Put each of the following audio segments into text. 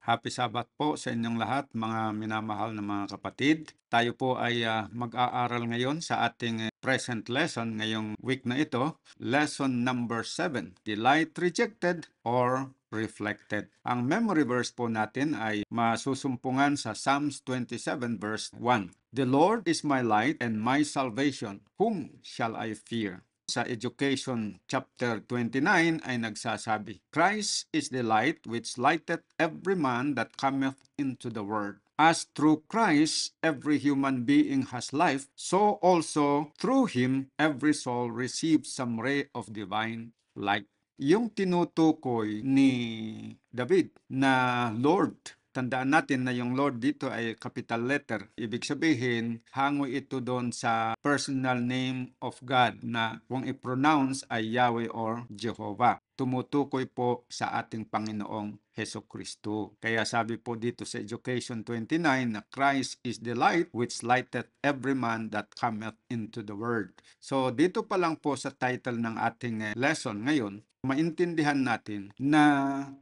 Happy Sabbath po sa inyong lahat, mga minamahal na mga kapatid. Tayo po ay mag-aaral ngayon sa ating present lesson ngayong week na ito. Lesson number 7, Delight Rejected or Reflected. Ang memory verse po natin ay masusumpungan sa Psalms 27 verse 1. The Lord is my light and my salvation. Whom shall I fear? Sa Education chapter 29 ay nagsasabi, Christ is the light which lighteth every man that cometh into the world. As through Christ every human being has life, so also through him every soul receives some ray of divine light. Yung tinutukoy ni David na Lord, tandaan natin na yung Lord dito ay capital letter. Ibig sabihin, hango ito doon sa personal name of God na kung i-pronounce ay Yahweh or Jehovah. Tumutukoy po sa ating Panginoong Heso Kristo. Kaya sabi po dito sa Education 29 na Christ is the light which lighteth every man that cometh into the world. So dito pa lang po sa title ng ating lesson ngayon, maintindihan natin na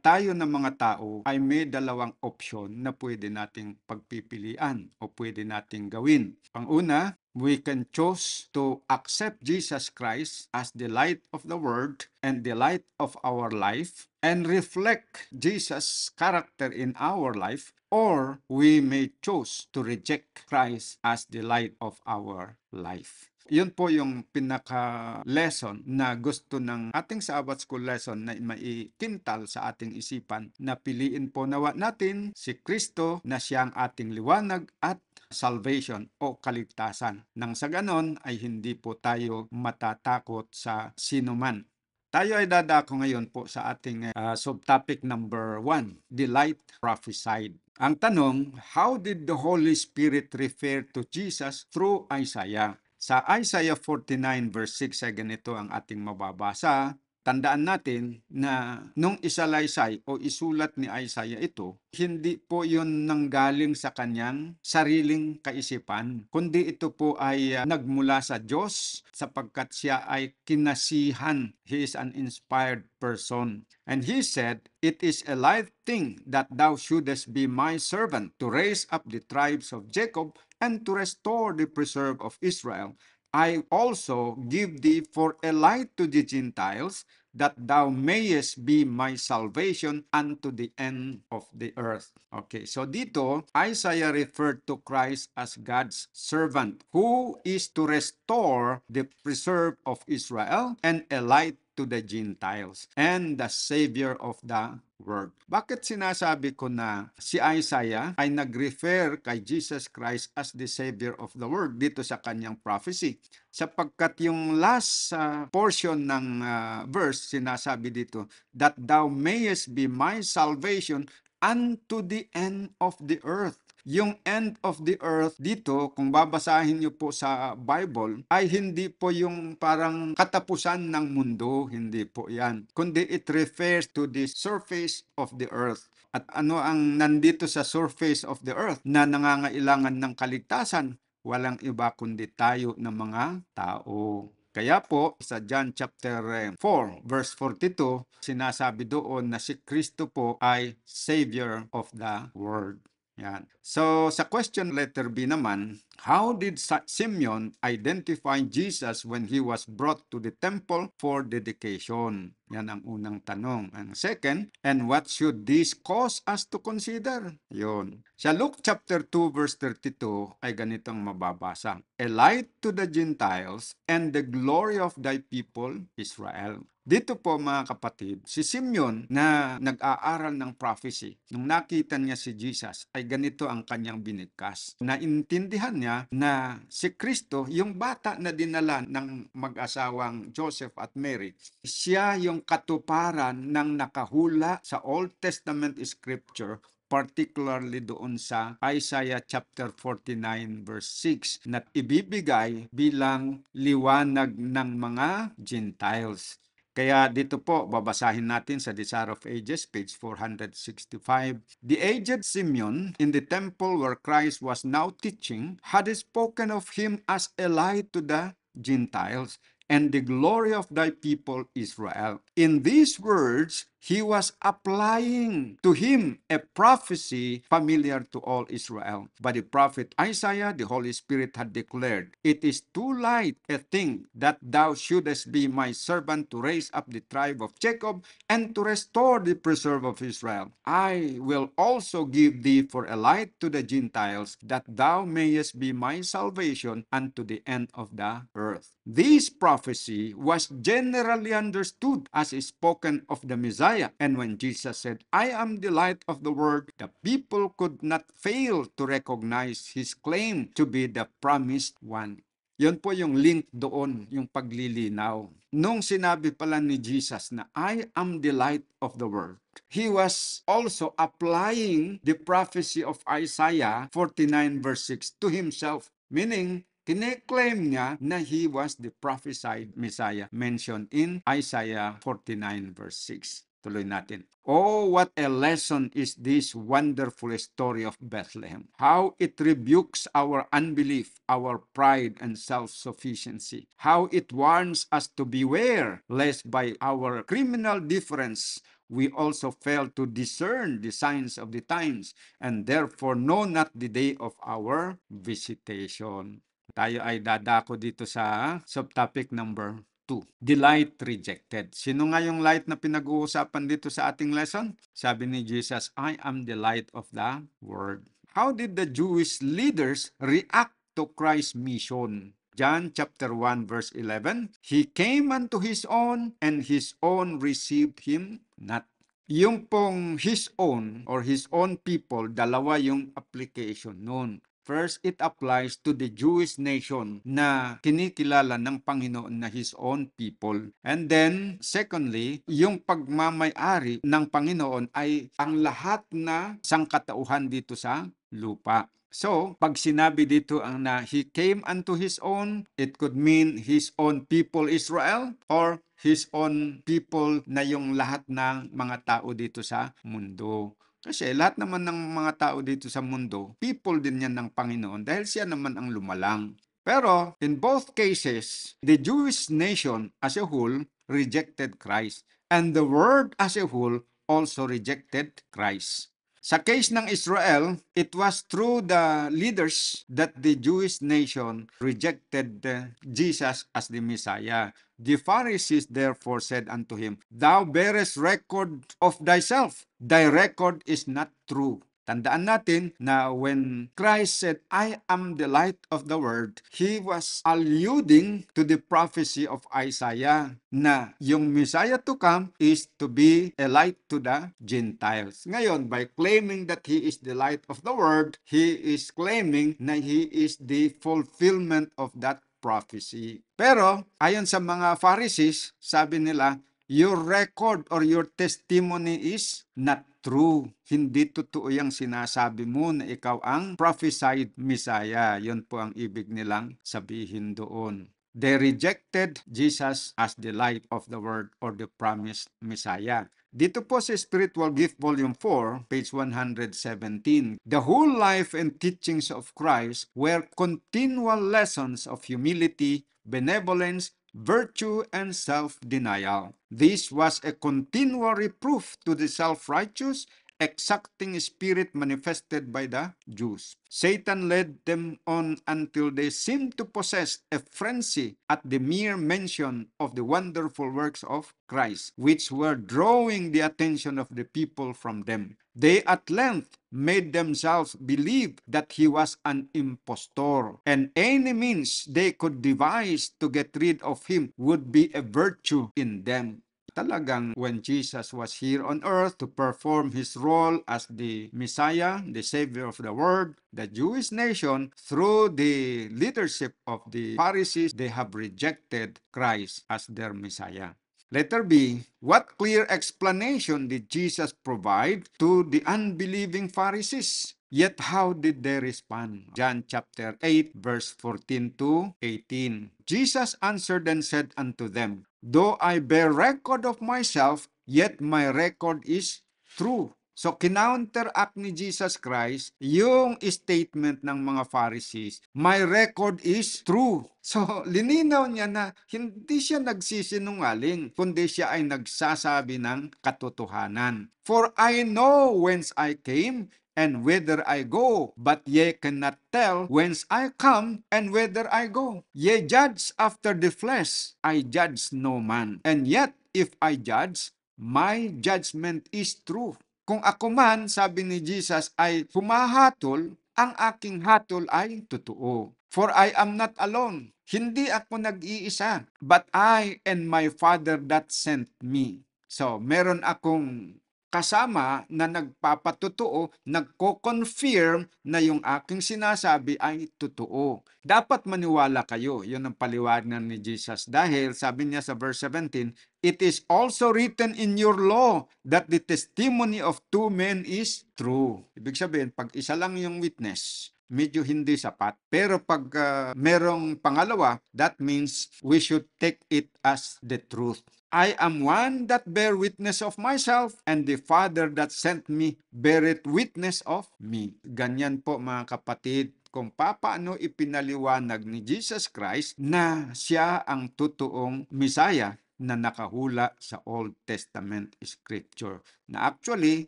tayo na mga tao ay may dalawang opsyon na pwede nating pagpipilian o pwede nating gawin. Panguna, we can choose to accept Jesus Christ as the light of the world and the light of our life and reflect Jesus' character in our life, or we may choose to reject Christ as the light of our life. Yun po yung pinaka-lesson na gusto ng ating Sabbath School lesson na maikintal sa ating isipan na piliin po nawa natin si Kristo na siyang ating liwanag at salvation o kaligtasan. Nang sa ganon ay hindi po tayo matatakot sa sinuman. Tayo ay dadako ngayon po sa ating subtopic number 1, the light prophesied. Ang tanong, how did the Holy Spirit refer to Jesus through Isaiah? Sa Isaiah 49 verse 6 ay ganito ang ating mababasa. Tandaan natin na nung isalaysay o isulat ni Isaiah ito, hindi po yun nanggaling sa kanyang sariling kaisipan, kundi ito po ay nagmula sa Diyos sapagkat siya ay kinasihan. He is an inspired person. And he said, It is a light thing that thou shouldest be my servant to raise up the tribes of Jacob and to restore the preserve of Israel. I also give thee for a light to the Gentiles, that thou mayest be my salvation unto the end of the earth. Okay, so dito, Isaiah referred to Christ as God's servant, who is to restore the preserve of Israel and a light to the Gentiles and the Savior of the world. Bakit sinasabi ko na si Isaiah ay nag-refer kay Jesus Christ as the Savior of the world dito sa kanyang prophecy? Sapagkat yung last portion ng verse, sinasabi dito, that thou mayest be my salvation unto the end of the earth. Yung end of the earth dito, kung babasahin niyo po sa Bible, ay hindi po yung parang katapusan ng mundo, hindi po yan. Kundi it refers to the surface of the earth. At ano ang nandito sa surface of the earth na nangangailangan ng kaligtasan? Walang iba kundi tayo na mga tao. Kaya po, sa John chapter 4, verse 42, sinasabi doon na si Kristo po ay Savior of the world. Yan. So, sa question letter B naman, how did Simeon identify Jesus when he was brought to the temple for dedication? Yan ang unang tanong. Ang second, and what should this cause us to consider? Yun. Sa Luke chapter 2 verse 32 ay ganitong mababasa. A light to the Gentiles and the glory of thy people, Israel. Dito po mga kapatid, si Simeon na nag-aaral ng prophecy, nung nakita niya si Jesus, ay ganito ang kanyang binigkas. Naintindihan niya na si Kristo, yung bata na dinala ng mag-asawang Joseph at Mary, siya yung katuparan ng nakahula sa Old Testament scripture, particularly doon sa Isaiah chapter 49 verse 6 na ibibigay bilang liwanag ng mga Gentiles. Kaya dito po, babasahin natin sa Desire of Ages, page 465. The aged Simeon in the temple where Christ was now teaching had spoken of him as a light to the Gentiles and the glory of thy people Israel. In these words, He was applying to him a prophecy familiar to all Israel. By the prophet Isaiah, the Holy Spirit had declared, "It is too light a thing that thou shouldest be my servant to raise up the tribe of Jacob and to restore the preserve of Israel. I will also give thee for a light to the Gentiles, that thou mayest be my salvation unto the end of the earth." This prophecy was generally understood as spoken of the Messiah. And when Jesus said, "I am the light of the world," the people could not fail to recognize his claim to be the promised one. Yun po yung link doon, yung paglilinaw. Nung sinabi pala ni Jesus na, "I am the light of the world," he was also applying the prophecy of Isaiah 49 verse 6 to himself. Meaning, kine-claim niya na he was the prophesied Messiah mentioned in Isaiah 49 verse 6. Tuloy natin. Oh, what a lesson is this wonderful story of Bethlehem. How it rebukes our unbelief, our pride, and self-sufficiency. How it warns us to beware lest by our criminal difference we also fail to discern the signs of the times and therefore know not the day of our visitation. Tayo ay dadako dito sa subtopic number 2. The light rejected. Sino nga yung light na pinag-uusapan dito sa ating lesson? Sabi ni Jesus, "I am the light of the world." How did the Jewish leaders react to Christ's mission? John chapter 1 verse 11, "He came unto his own, and his own received him not." Yung pong his own or his own people, dalawa yung application noon. First, it applies to the Jewish nation na kinikilala ng Panginoon na his own people. And then, secondly, yung pagmamay-ari ng Panginoon ay ang lahat na sangkatauhan dito sa lupa. So, pag sinabi dito ang na he came unto his own, it could mean his own people Israel or his own people na yung lahat ng mga tao dito sa mundo. Kasi lahat naman ng mga tao dito sa mundo, people din yan ng Panginoon dahil siya naman ang lumalang. Pero in both cases, the Jewish nation as a whole rejected Christ, and the world as a whole also rejected Christ. Sa case ng Israel, it was through the leaders that the Jewish nation rejected Jesus as the Messiah. The Pharisees therefore said unto him, "Thou bearest record of thyself. Thy record is not true." Tandaan natin na when Christ said, "I am the light of the world," He was alluding to the prophecy of Isaiah na yung Messiah to come is to be a light to the Gentiles. Ngayon, by claiming that He is the light of the world, He is claiming na He is the fulfillment of that prophecy. Pero, ayon sa mga Pharisees, sabi nila, your record or your testimony is not true. Hindi totoo yung sinasabi mo na ikaw ang prophesied Messiah. Yun po ang ibig nilang sabihin doon. They rejected Jesus as the light of the world or the promised Messiah. Dito po sa Spiritual Gift Volume 4, page 117, the whole life and teachings of Christ were continual lessons of humility, benevolence, virtue, and self-denial. This was a continual reproof to the self-righteous, exacting spirit manifested by the Jews. Satan led them on until they seemed to possess a frenzy at the mere mention of the wonderful works of Christ, which were drawing the attention of the people from them. They at length made themselves believe that he was an impostor, and any means they could devise to get rid of him would be a virtue in them. Talagang when Jesus was here on earth to perform his role as the Messiah, the Savior of the world, the Jewish nation, through the leadership of the Pharisees, they have rejected Christ as their Messiah. Letter B, what clear explanation did Jesus provide to the unbelieving Pharisees? Yet how did they respond? John chapter 8 verse 14 to 18. Jesus answered and said unto them, "Though I bear record of myself, yet my record is true. So, kinounteract ni Jesus Christ yung statement ng mga Pharisees, my record is true. So, lininaw niya na hindi siya nagsisinungaling, kundi siya ay nagsasabi ng katotohanan. For I know whence I came and whither I go, but ye cannot tell whence I come and whither I go. Ye judge after the flesh, I judge no man. And yet, if I judge, my judgment is true. Kung ako man, sabi ni Jesus, ay humahatol, ang aking hatol ay totoo. For I am not alone. Hindi ako nag-iisa, but I and my Father that sent me. So, meron akong kasama na nagpapatotoo, nagko-confirm na yung aking sinasabi ay totoo. Dapat maniwala kayo. Yun ang paliwanag ni Jesus. Dahil sabi niya sa verse 17, it is also written in your law that the testimony of two men is true. Ibig sabihin, pag isa lang yung witness, medyo hindi sapat. Pero pag merong pangalawa, that means we should take it as the truth. I am one that bear witness of myself, and the Father that sent me beareth witness of me. Ganyan po mga kapatid, kung paano ipinaliwanag ni Jesus Christ na siya ang totoong Messiah na nakahula sa Old Testament Scripture na actually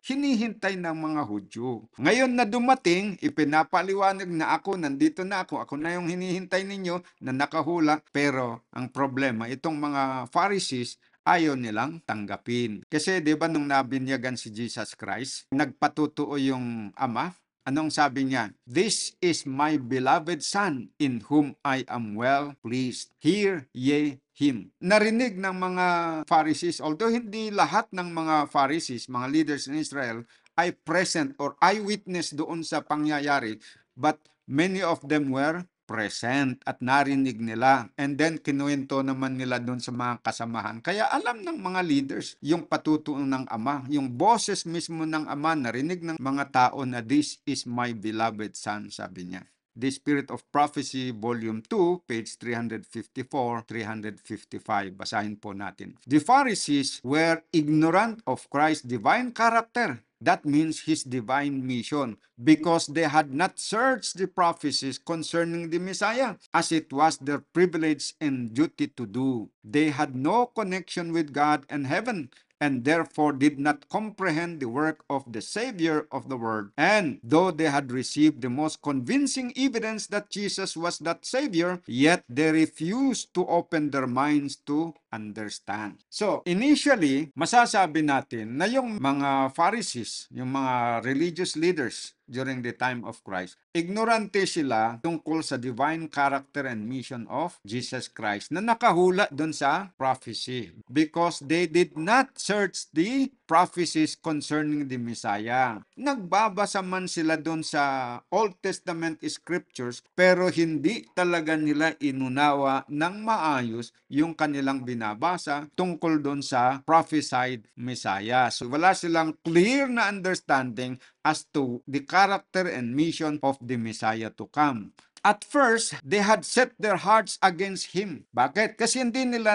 hinihintay ng mga Hudyo. Ngayon na dumating, ipinapaliwanag na ako, nandito na ako na yung hinihintay ninyo na nakahula, pero ang problema, itong mga Pharisees, ayaw nilang tanggapin. Kasi 'di ba nung nabinyagan si Jesus Christ, nagpatutuo yung Ama. Anong sabi niya? This is my beloved Son, in whom I am well pleased. Hear ye him. Narinig ng mga Pharisees, although hindi lahat ng mga Pharisees, mga leaders in Israel, ay present or eyewitness doon sa pangyayari, but many of them were present at narinig nila. And then, kinuwento naman nila doon sa mga kasamahan. Kaya alam ng mga leaders yung patutuo ng Ama. Yung boses mismo ng Ama, narinig ng mga tao na this is my beloved Son, sabi niya. The Spirit of Prophecy, Volume 2, page 354, 355. Basahin po natin. The Pharisees were ignorant of Christ's divine character. That means his divine mission, because they had not searched the prophecies concerning the Messiah, as it was their privilege and duty to do. They had no connection with God and heaven, and therefore did not comprehend the work of the Savior of the world. And though they had received the most convincing evidence that Jesus was that Savior, yet they refused to open their minds to understand. So, initially, masasabi natin na yung mga Pharisees, yung mga religious leaders during the time of Christ, ignorante sila tungkol sa divine character and mission of Jesus Christ na nakahula doon sa prophecy, because they did not search the prophecies concerning the Messiah. Nagbabasa man sila doon sa Old Testament scriptures, pero hindi talaga nila inunawa ng maayos yung kanilang binabasa tungkol doon sa prophesied Messiah. So wala silang clear na understanding as to the character and mission of the Messiah to come. At first, they had set their hearts against Him. Bakit? Kasi hindi nila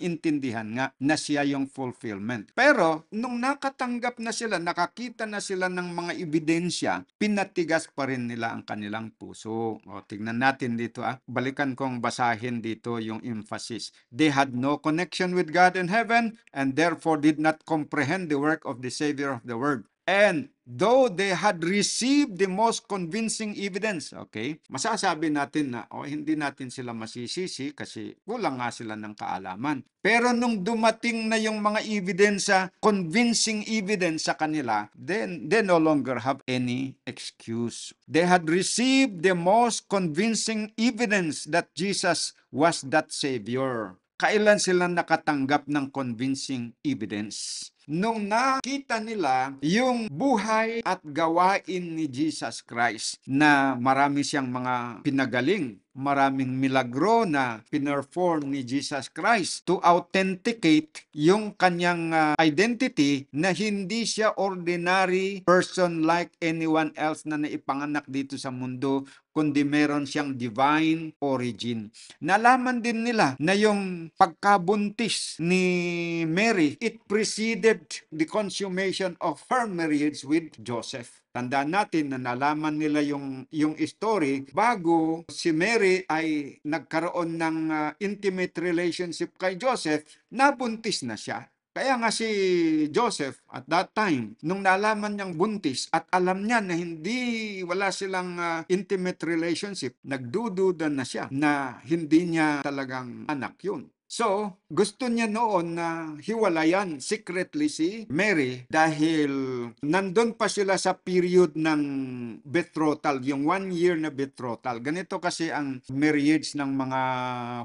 intindihan nga na siya yung fulfillment. Pero, nung nakatanggap na sila, nakakita na sila ng mga ebidensya, pinatigas pa rin nila ang kanilang puso. O, tignan natin dito. Balikan kong basahin dito yung emphasis. They had no connection with God in heaven, and therefore did not comprehend the work of the Savior of the world. And though they had received the most convincing evidence, okay, masasabi natin na hindi natin sila masisisi kasi kulang nga sila ng kaalaman. Pero nung dumating na yung mga ebidensya, convincing evidence sa kanila, then they no longer have any excuse. They had received the most convincing evidence that Jesus was that Savior. Kailan sila nakatanggap ng convincing evidence? Nung nakita nila yung buhay at gawain ni Jesus Christ na marami siyang mga pinagaling, maraming milagro na pinerform ni Jesus Christ to authenticate yung kanyang identity na hindi siya ordinary person like anyone else na naipanganak dito sa mundo kundi meron siyang divine origin. Nalaman din nila na yung pagkabuntis ni Mary, it preceded the consummation of her marriage with Joseph. Tandaan natin na nalaman nila yung story bago si Mary ay nagkaroon ng intimate relationship kay Joseph, nabuntis na siya. Kaya nga si Joseph at that time, nung nalaman niyang buntis at alam niya na wala silang intimate relationship, nagdududa na siya na hindi niya talagang anak yun. So, gusto niya noon na hiwalayan secretly si Mary dahil nandun pa sila sa period ng betrothal, yung 1 year na betrothal. Ganito kasi ang marriage ng mga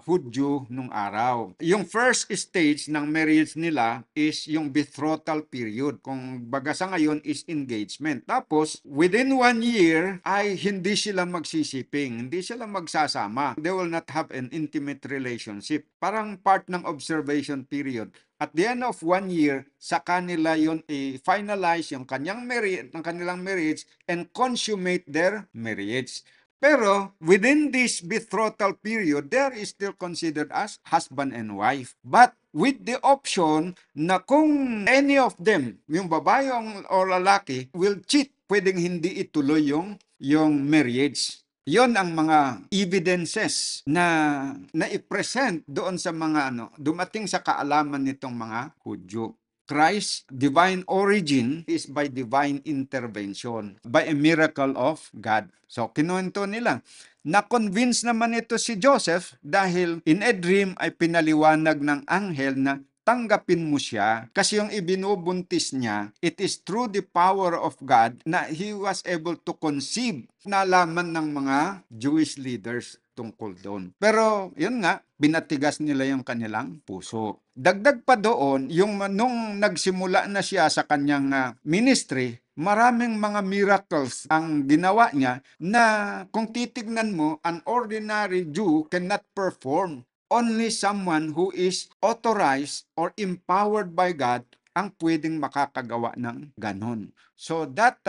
Hudyo nung araw. Yung first stage ng marriage nila is yung betrothal period. Kung baga sa ngayon is engagement. Tapos, within 1 year ay hindi sila magsisiping, hindi sila magsasama. They will not have an intimate relationship. Parang part ng observation period. At the end of 1 year, sa kanila yon i-finalize yung kanilang marriage and consummate their marriage. Pero within this betrothal period, they are still considered as husband and wife. But with the option na kung any of them, yung babae o lalaki, will cheat, pwedeng hindi ituloy yung marriage. Yon ang mga evidences na i-present doon sa mga dumating sa kaalaman nitong mga Hudyo. Christ's divine origin is by divine intervention, by a miracle of God. So, kinuwento nila. Na-convince naman ito si Joseph dahil in a dream ay pinaliwanag ng anghel na tanggapin mo siya kasi yung ibinubuntis niya, it is through the power of God na he was able to conceive. Nalaman ng mga Jewish leaders tungkol doon. Pero yun nga, binatigas nila yung kanilang puso. Dagdag pa doon, nung nagsimula na siya sa kanyang ministry, maraming mga miracles ang ginawa niya na kung titignan mo, an ordinary Jew cannot perform. Only someone who is authorized or empowered by God ang pwedeng makakagawa ng ganon. So that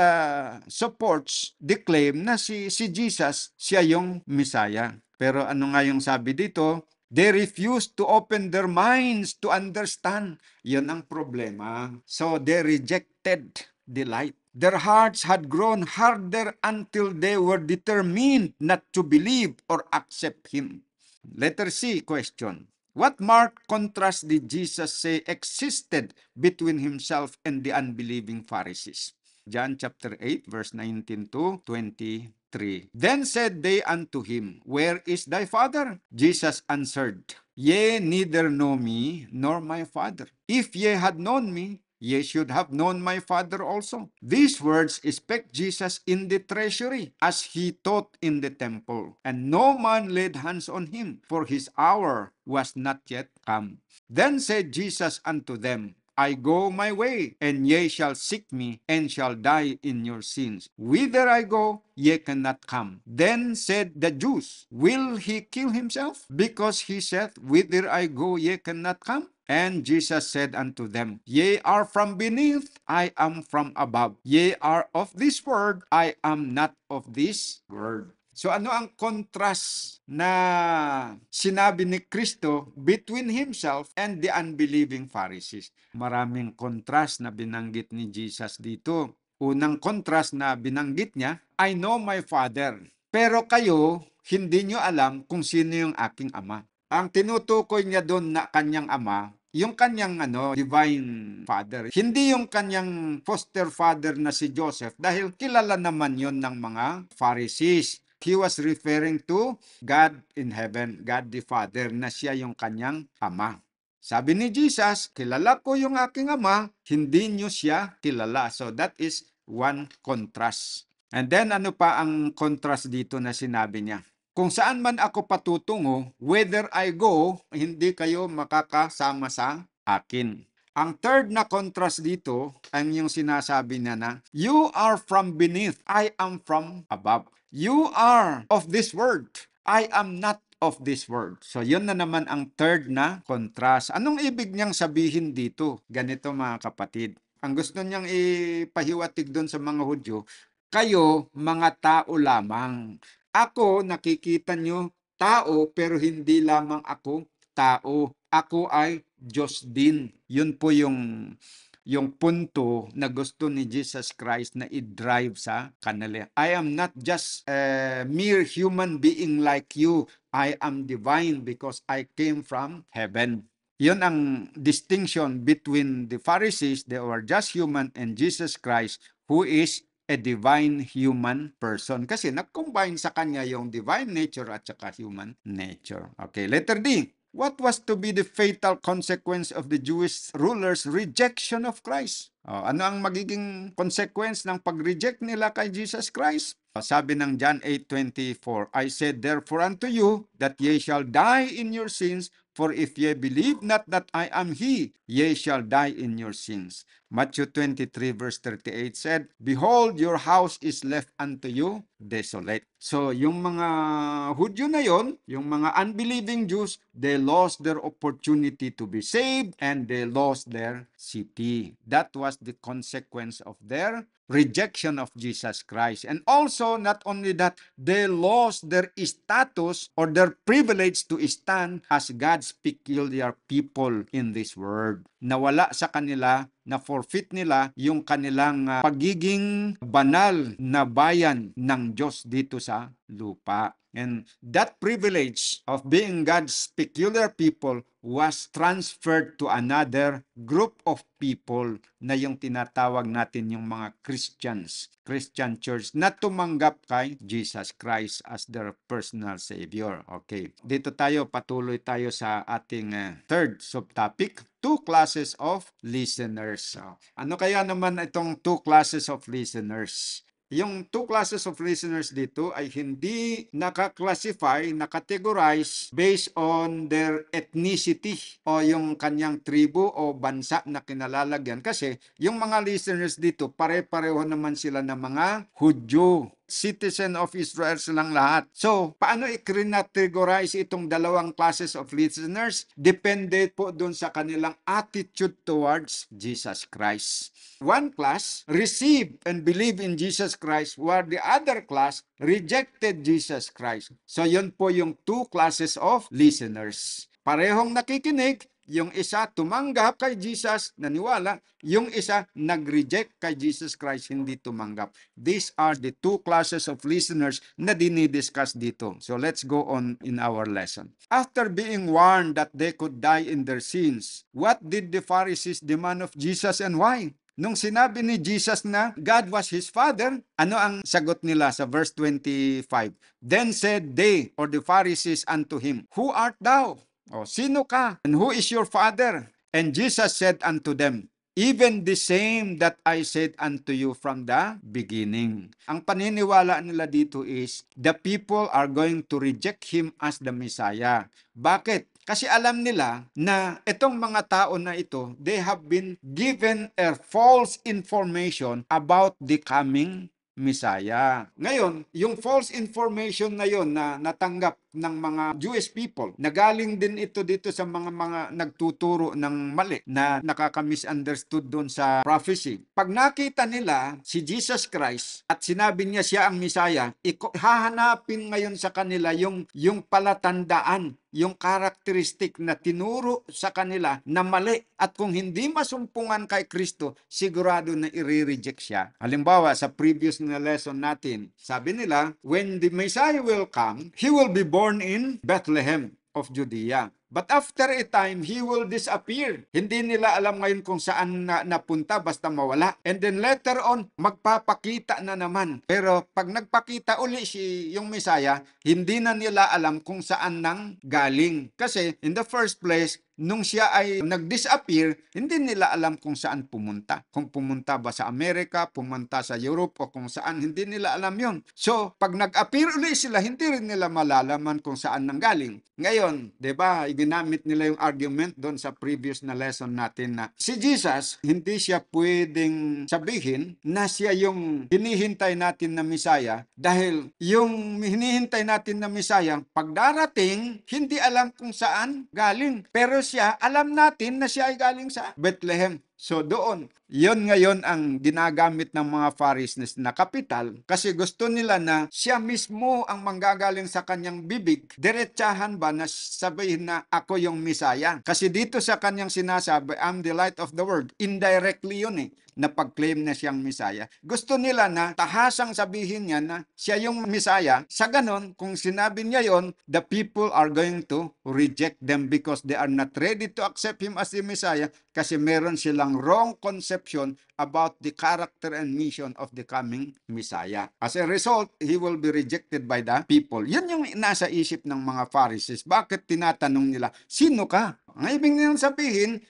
supports the claim na si Jesus, siya yung Messiah. Pero ano nga yung sabi dito? They refused to open their minds to understand. Yun ang problema. So they rejected the light. Their hearts had grown harder until they were determined not to believe or accept Him. Letter C, question. What marked contrast did Jesus say existed between himself and the unbelieving Pharisees? John chapter 8, verse 19 to 23. Then said they unto him, Where is thy Father? Jesus answered, Ye neither know me nor my Father. If ye had known me, ye should have known my Father also. These words spake Jesus in the treasury, as he taught in the temple. And no man laid hands on him, for his hour was not yet come. Then said Jesus unto them, I go my way, and ye shall seek me, and shall die in your sins. Whither I go, ye cannot come. Then said the Jews, Will he kill himself? Because he saith, Whither I go, ye cannot come. And Jesus said unto them, Ye are from beneath, I am from above. Ye are of this world, I am not of this world. So ano ang contrast na sinabi ni Kristo between himself and the unbelieving Pharisees? Maraming contrast na binanggit ni Jesus dito. Unang contrast na binanggit niya, I know my Father. Pero kayo, hindi nyo alam kung sino yung aking ama. Ang tinutukoy niya doon na kanyang ama, yung kanyang divine father. Hindi yung kanyang foster father na si Joseph dahil kilala naman yon ng mga Pharisees. He was referring to God in heaven, God the Father, na siya yung kanyang ama. Sabi ni Jesus, kilala ko yung aking ama, hindi nyo siya kilala. So that is one contrast. And then ano pa ang contrast dito na sinabi niya? Kung saan man ako patutungo, whether I go, hindi kayo makakasama sa akin. Ang third na contrast dito, ang yung sinasabi niya na, you are from beneath, I am from above. You are of this world, I am not of this world. So yun na naman ang third na contrast. Anong ibig niyang sabihin dito? Ganito mga kapatid. Ang gusto niyang ipahiwatig doon sa mga Hudyo, kayo mga tao lamang. Ako, nakikita nyo, tao, pero hindi lamang ako tao. Ako ay Diyos din. Yun po yung punto na gusto ni Jesus Christ na i-drive sa kanila. I am not just a mere human being like you. I am divine because I came from heaven. Yun ang distinction between the Pharisees, they were just human, and Jesus Christ, who is a divine human person. Kasi nag-combine sa kanya yung divine nature at saka human nature. Okay, letter D. What was to be the fatal consequence of the Jewish rulers' rejection of Christ? Ano ang magiging consequence ng pag-reject nila kay Jesus Christ? Sabi ng John 8:24, I said therefore unto you that ye shall die in your sins, for if ye believe not that I am He, ye shall die in your sins. Matthew 23 verse 38 said, Behold, your house is left unto you desolate. So, yung mga Hudyo na yon, yung mga unbelieving Jews, they lost their opportunity to be saved and they lost their city. That was the consequence of their rejection of Jesus Christ. And also, not only that, they lost their status or their privilege to stand as God's peculiar people in this world. Nawala sa kanila, na forfeit nila yung kanilang pagiging banal na bayan ng Diyos dito sa lupa. And that privilege of being God's peculiar people was transferred to another group of people na yung tinatawag natin yung mga Christians, Christian church na tumanggap kay Jesus Christ as their personal Savior. Okay, dito tayo, patuloy tayo sa ating third subtopic, two classes of listeners. Ano kaya naman itong two classes of listeners? Yung two classes of listeners dito ay hindi naka-classify, nakategorize based on their ethnicity o yung kanyang tribu o bansa na kinalalagyan. Kasi yung mga listeners dito, pare-pareho naman sila ng mga Hudyo. Citizen of Israel silang lahat. So, paano i-categorize itong dalawang classes of listeners? Depende po dun sa kanilang attitude towards Jesus Christ. One class received and believed in Jesus Christ, while the other class rejected Jesus Christ. So, yun po yung two classes of listeners. Parehong nakikinig, yung isa tumanggap kay Jesus, naniwala, yung isa nag-reject kay Jesus Christ, hindi tumanggap. These are the two classes of listeners na dinidiscuss dito. So let's go on in our lesson. After being warned that they could die in their sins, what did the Pharisees demand of Jesus and why? Nung sinabi ni Jesus na God was His Father, ano ang sagot nila sa verse 25? Then said they, or the Pharisees, unto Him, Who art thou? Sino ka? And who is your father? And Jesus said unto them, Even the same that I said unto you from the beginning. Ang paniniwala nila dito is, the people are going to reject Him as the Messiah. Bakit? Kasi alam nila na itong mga tao na ito, they have been given a false information about the coming Messiah. Ngayon, yung false information na yon na natanggap ng mga Jewish people, nagaling din ito dito sa mga nagtuturo ng mali na nakaka-misunderstood doon sa prophecy. Pag nakita nila si Jesus Christ at sinabi niya siya ang Messiah, hahanapin ngayon sa kanila yung palatandaan, yung karakteristik na tinuro sa kanila na mali. At kung hindi masumpungan kay Kristo, sigurado na i-reject siya. Halimbawa, sa previous na lesson natin, sabi nila, when the Messiah will come, He will be born in Bethlehem of Judea. But after a time, He will disappear. Hindi nila alam ngayon kung saan napunta, basta mawala. And then later on, magpapakita na naman. Pero pag nagpakita uli yung Messiah, hindi na nila alam kung saan nang galing. Kasi in the first place, nung siya ay nag-disappear, hindi nila alam kung saan pumunta. Kung pumunta ba sa Amerika, pumunta sa Europe, o kung saan, hindi nila alam yon. So, pag nag-appear ulit sila, hindi rin nila malalaman kung saan nang galing. Ngayon, di ba, ginamit nila yung argument doon sa previous na lesson natin na si Jesus, hindi siya pwedeng sabihin na siya yung hinihintay natin na Messiah dahil yung hinihintay natin na Messiah, pag darating, hindi alam kung saan galing. Pero siya, alam natin na siya ay galing sa Bethlehem. So doon, yon ngayon ang ginagamit ng mga Pharisees na kapital kasi gusto nila na siya mismo ang manggagaling sa kanyang bibig. Diretsahan ba na sabihin na ako yung Misaya? Kasi dito sa kanyang sinasabi, I'm the light of the world. Indirectly yun na pag-claim na siyang Misaya. Gusto nila na tahasang sabihin niya na siya yung Misaya. Sa ganon, kung sinabi niya yon, the people are going to reject them because they are not ready to accept him as the Messiah kasi meron silang wrong conception about the character and mission of the coming Messiah. As a result, he will be rejected by the people. Yan yung nasa isip ng mga Pharisees. Bakit tinatanong nila, sino ka? Ang ibig nilang sabihin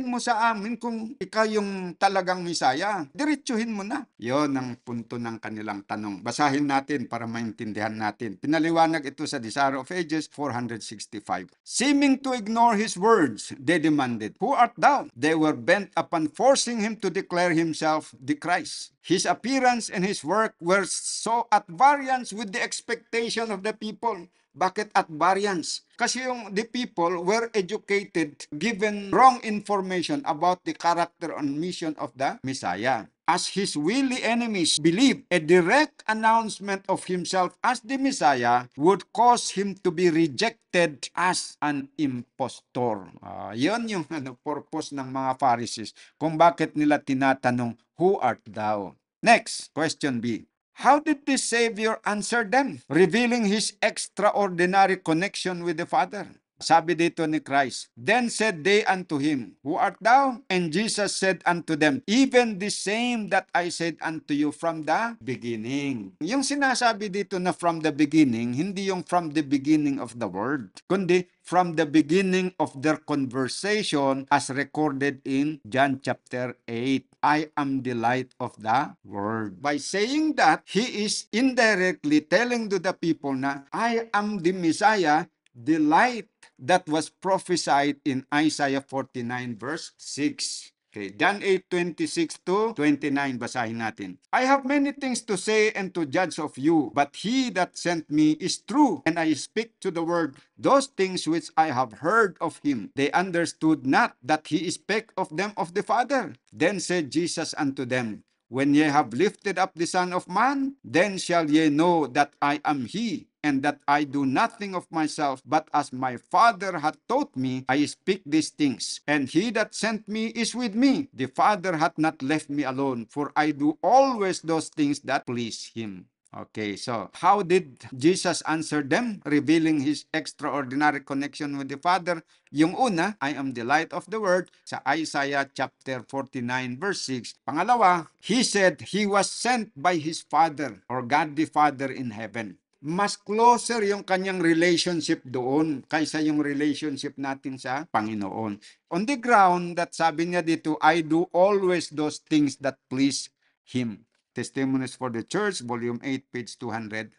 mo sa amin kung ikaw yung talagang Misaya. Diretsuhin mo na. Yon ang punto ng kanilang tanong. Basahin natin para maintindihan natin. Pinaliwanag ito sa Desire of Ages 465. Seeming to ignore his words, they demanded, "Who art thou?" They were bent upon forcing him to declare himself the Christ. His appearance and his work were so at variance with the expectation of the people. Bakit at variance? Kasi the people were educated, given wrong information about the character and mission of the Messiah. As his wily enemies believed, a direct announcement of himself as the Messiah would cause him to be rejected as an impostor. Yon yung purpose ng mga Pharisees kung bakit nila tinatanong, "Who art thou?" Next, question B. How did the Savior answer them? Revealing his extraordinary connection with the Father. Sabi dito ni Christ, "Then said they unto him, Who art thou? And Jesus said unto them, Even the same that I said unto you from the beginning." Yung sinasabi dito na from the beginning, hindi yung from the beginning of the world, kundi from the beginning of their conversation as recorded in John chapter 8. I am the light of the world. By saying that, he is indirectly telling to the people na I am the Messiah, the light that was prophesied in Isaiah 49 verse 6. Okay, John 8:26 to 29, basahin natin. I have many things to say and to judge of you, but he that sent me is true, and I speak to the world those things which I have heard of him. They understood not that he spake of them of the Father. Then said Jesus unto them, When ye have lifted up the Son of Man, then shall ye know that I am he, and that I do nothing of myself, but as my Father hath taught me, I speak these things. And he that sent me is with me. The Father hath not left me alone, for I do always those things that please him. Okay, so how did Jesus answer them? Revealing his extraordinary connection with the Father. Yung una, I am the light of the world, sa Isaiah chapter 49 verse 6. Pangalawa, he said he was sent by his Father, or God the Father in heaven. Mas closer yung kanyang relationship doon kaysa yung relationship natin sa Panginoon. On the ground, that sabi niya dito, I do always those things that please him. Testimonies for the Church, Volume 8, page 208.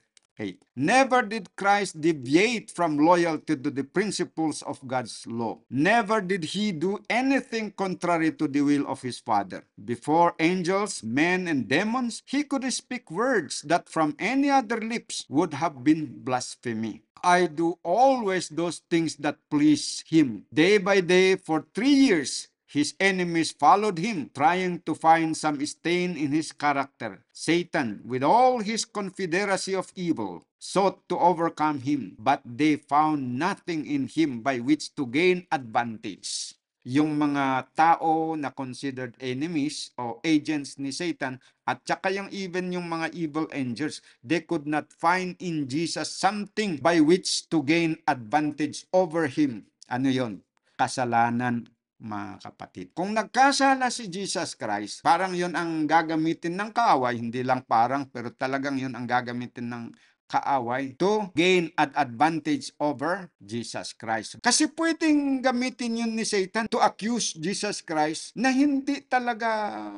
Never did Christ deviate from loyalty to the principles of God's law. Never did he do anything contrary to the will of his Father. Before angels, men, and demons, he could speak words that from any other lips would have been blasphemy. I do always those things that please him. Day by day, for 3 years, his enemies followed him, trying to find some stain in his character. Satan, with all his confederacy of evil, sought to overcome him, but they found nothing in him by which to gain advantage. Yung mga tao na considered enemies o agents ni Satan, at saka even yung mga evil angels, they could not find in Jesus something by which to gain advantage over him. Ano yon? Kasalanan, mga kapatid. Kung nagkasala si Jesus Christ, parang yon ang gagamitin ng kaaway, hindi lang parang, pero talagang yon ang gagamitin ng kaaway to gain an advantage over Jesus Christ. Kasi pwedeng gamitin yun ni Satan to accuse Jesus Christ na hindi talaga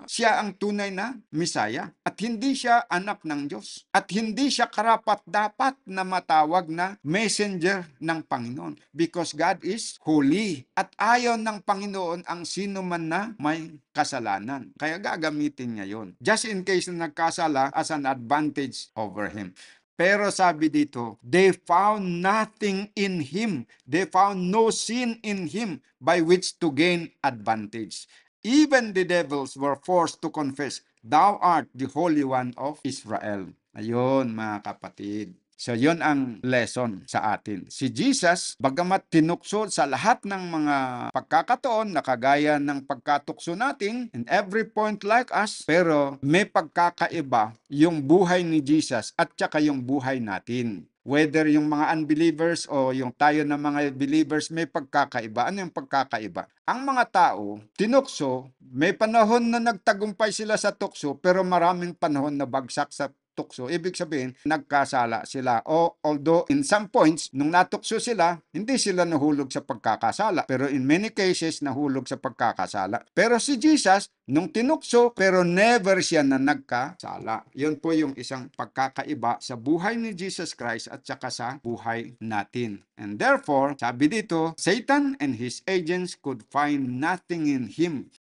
siya ang tunay na Messiah at hindi siya anak ng Diyos at hindi siya karapat-dapat na matawag na messenger ng Panginoon because God is holy at ayaw ng Panginoon ang sino man na may kasalanan. Kaya gagamitin niya yon. Just in case na nagkasala as an advantage over him. Pero sabi dito, they found nothing in him. They found no sin in him by which to gain advantage. Even the devils were forced to confess, "Thou art the Holy One of Israel." Ayun, mga kapatid. So, yun ang lesson sa atin. Si Jesus, bagamat tinukso sa lahat ng mga pagkakataon na kagaya ng pagkatukso natin, in every point like us, pero may pagkakaiba yung buhay ni Jesus at saka yung buhay natin. Whether yung mga unbelievers o yung tayo na mga believers, may pagkakaiba. Ano yung pagkakaiba? Ang mga tao, tinukso, may panahon na nagtagumpay sila sa tukso, pero maraming panahon na bagsak sa tukso. Ibig sabihin, nagkasala sila. O although in some points, nung natukso sila, hindi sila nahulog sa pagkakasala. Pero in many cases, nahulog sa pagkakasala. Pero si Jesus, nung tinukso, pero never siya na nagkasala. Yun po yung isang pagkakaiba sa buhay ni Jesus Christ at saka sa buhay natin. And therefore, sabi dito, Satan and his agents could find nothing in him.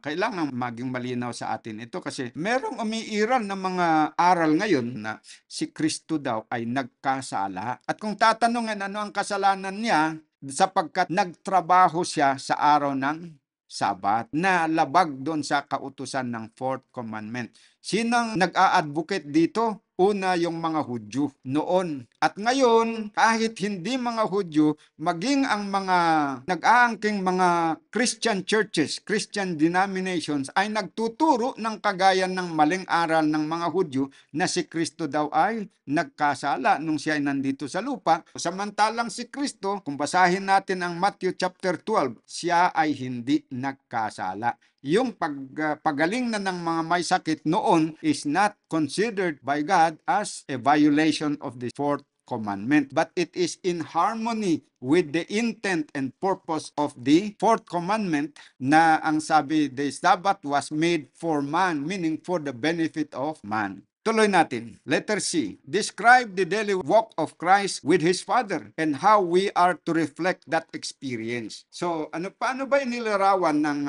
Kailangan maging malinaw sa atin ito kasi merong umiiral na mga aral ngayon na si Kristo daw ay nagkasala. At kung tatanungin ano ang kasalanan niya, sapagkat nagtrabaho siya sa araw ng Sabat na labag doon sa kautusan ng Fourth Commandment. Sinang nag-a-advocate dito? Una, yung mga Hudyo noon. At ngayon, kahit hindi mga Hudyo, maging ang mga nag-aangking mga Christian churches, Christian denominations, ay nagtuturo ng kagayan ng maling aral ng mga Hudyo na si Kristo daw ay nagkasala nung siya ay nandito sa lupa. Samantalang si Kristo, kung basahin natin ang Matthew chapter 12, siya ay hindi nagkasala. Yung pagaling na ng mga may sakit noon is not considered by God as a violation of the fourth commandment, but it is in harmony with the intent and purpose of the fourth commandment na ang sabi, the Sabbath was made for man, meaning for the benefit of man. Tuloy natin. Letter C. Describe the daily walk of Christ with His Father and how we are to reflect that experience. So, paano ba inilarawan ng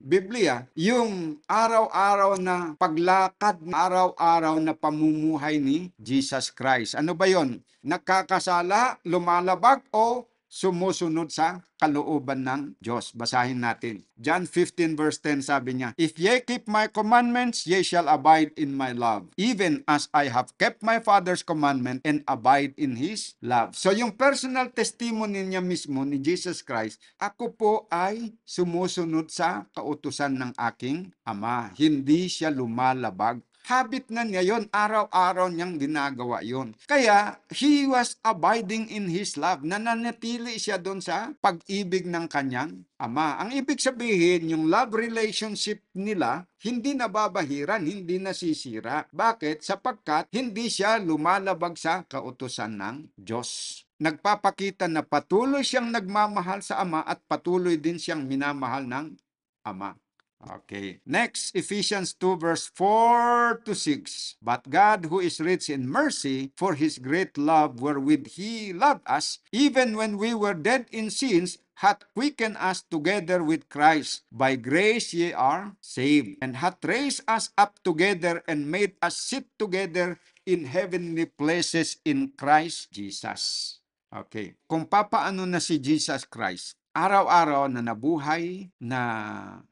Biblia yung araw-araw na paglakad, araw-araw na pamumuhay ni Jesus Christ? Ano ba yon? Nagkakasala, lumalabag, o sumusunod sa kalooban ng Diyos? Basahin natin. John 15 verse 10 sabi niya, "If ye keep my commandments, ye shall abide in my love, even as I have kept my Father's commandment and abide in His love." So yung personal testimony niya mismo ni Jesus Christ, ako po ay sumusunod sa kautusan ng aking Ama. Hindi siya lumalabag. Habit na niya yon, araw-araw niyang ginagawa yon. Kaya, he was abiding in His love. Nananatili siya doon sa pag-ibig ng kanyang Ama. Ang ibig sabihin, yung love relationship nila, hindi nababahiran, hindi nasisira. Bakit? Sapagkat hindi siya lumalabag sa kautusan ng Diyos. Nagpapakita na patuloy siyang nagmamahal sa Ama at patuloy din siyang minamahal ng Ama. Okay. Next, Ephesians 2 verse 4 to 6. "But God, who is rich in mercy, for His great love wherewith He loved us, even when we were dead in sins, hath quickened us together with Christ. By grace ye are saved, and hath raised us up together and made us sit together in heavenly places in Christ Jesus." Okay. Kung papaano na si Jesus Christ, araw-araw na nabuhay, na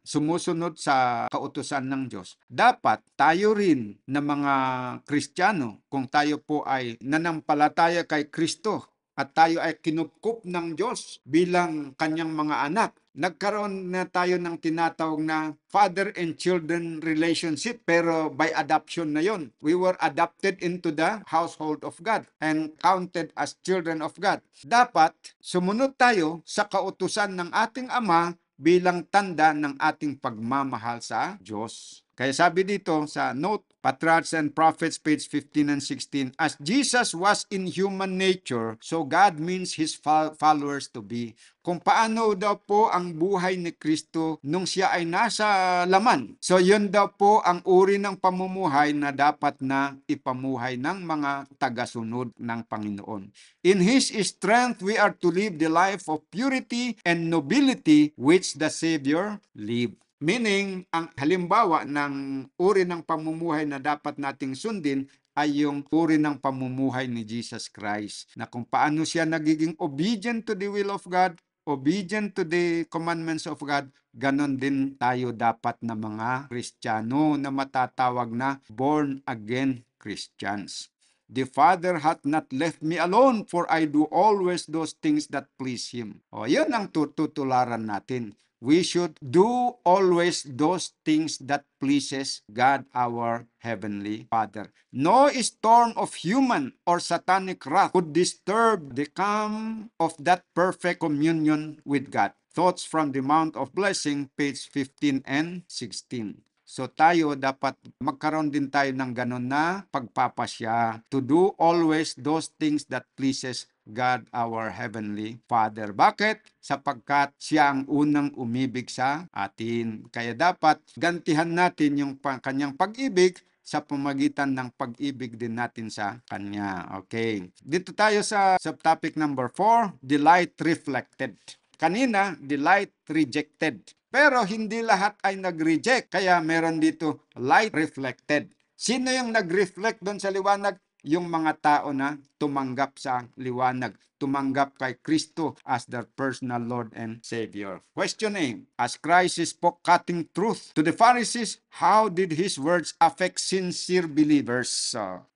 sumusunod sa kautusan ng Diyos, dapat tayo rin na mga Kristiyano, kung tayo po ay nanampalataya kay Kristo at tayo ay kinupkup ng Diyos bilang kanyang mga anak, nagkaroon na tayo ng tinatawag na father and children relationship, pero by adoption na yon. We were adopted into the household of God and counted as children of God. Dapat sumunod tayo sa kautusan ng ating Ama bilang tanda ng ating pagmamahal sa Diyos. Kaya sabi dito sa note, Patriarchs and Prophets, page 15 and 16, "As Jesus was in human nature, so God means His followers to be." Kung paano daw po ang buhay ni Kristo nung siya ay nasa laman. So yun daw po ang uri ng pamumuhay na dapat na ipamuhay ng mga tagasunod ng Panginoon. In His strength, we are to live the life of purity and nobility which the Savior lived. Meaning, ang halimbawa ng uri ng pamumuhay na dapat nating sundin ay yung uri ng pamumuhay ni Jesus Christ, na kung paano siya nagiging obedient to the will of God, obedient to the commandments of God, ganon din tayo dapat na mga Kristiyano na matatawag na born again Christians. The Father hath not left me alone, for I do always those things that please Him. O, yun ang tutularan natin. We should do always those things that pleases God our Heavenly Father. No storm of human or satanic wrath could disturb the calm of that perfect communion with God. Thoughts from the Mount of Blessing, page 15 and 16. So tayo dapat magkaroon din tayo ng ganun na pagpapasya to do always those things that pleases God our Heavenly Father. Bakit? Sapagkat siya ang unang umibig sa atin. Kaya dapat gantihan natin yung kanyang pag-ibig sa pamagitan ng pag-ibig din natin sa Kanya. Okay. Dito tayo sa subtopic number 4, delight reflected. Kanina, delight rejected. Pero hindi lahat ay nag-reject. Kaya meron dito light reflected. Sino yung nag-reflect doon sa liwanag? Yung mga tao na tumanggap sa liwanag, tumanggap kay Kristo as their personal Lord and Savior. Question A. As Christ spoke cutting truth to the Pharisees, how did His words affect sincere believers?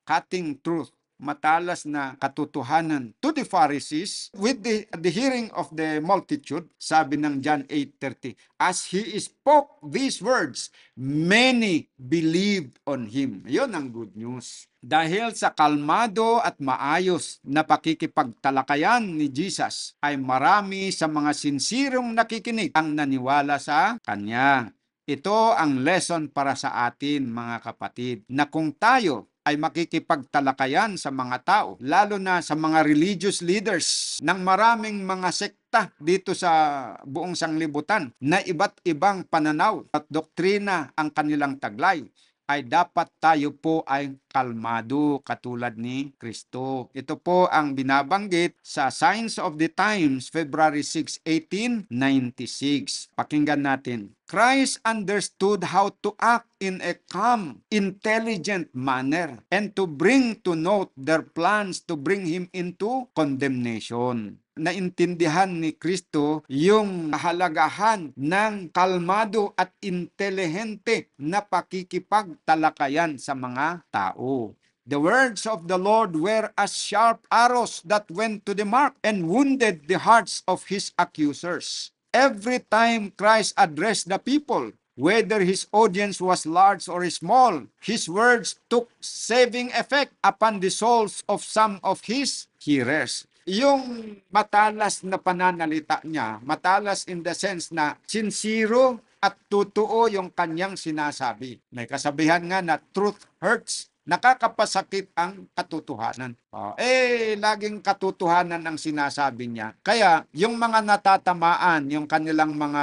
Cutting truth, matalas na katotohanan to the Pharisees with the hearing of the multitude. Sabi ng John 8:30, as He spoke these words, many believed on Him. Yun ang good news. Dahil sa kalmado at maayos na pakikipagtalakayan ni Jesus, ay marami sa mga sinsirong nakikinig ang naniwala sa Kanya. Ito ang lesson para sa atin, mga kapatid, na kung tayo ay makikipagtalakayan sa mga tao, lalo na sa mga religious leaders ng maraming mga sekta dito sa buong sanglibutan na iba't ibang pananaw at doktrina ang kanilang taglay, ay dapat tayo po ay kalmado katulad ni Kristo. Ito po ang binabanggit sa Signs of the Times, February 6, 1896. Pakinggan natin. Christ understood how to act in a calm, intelligent manner and to bring to note their plans to bring him into condemnation. Naintindihan ni Kristo yung kahalagahan ng kalmado at intelihente na pakikipagtalakayan sa mga tao. The words of the Lord were as sharp arrows that went to the mark and wounded the hearts of his accusers. Every time Christ addressed the people, whether his audience was large or small, his words took saving effect upon the souls of some of his hearers. Yung matalas na pananalita niya, matalas in the sense na sincero at totoo yung kanyang sinasabi. May kasabihan nga na truth hurts. Nakakapasakit ang katotohanan. Laging katotohanan ang sinasabi niya. Kaya, yung mga natatamaan, yung kanilang mga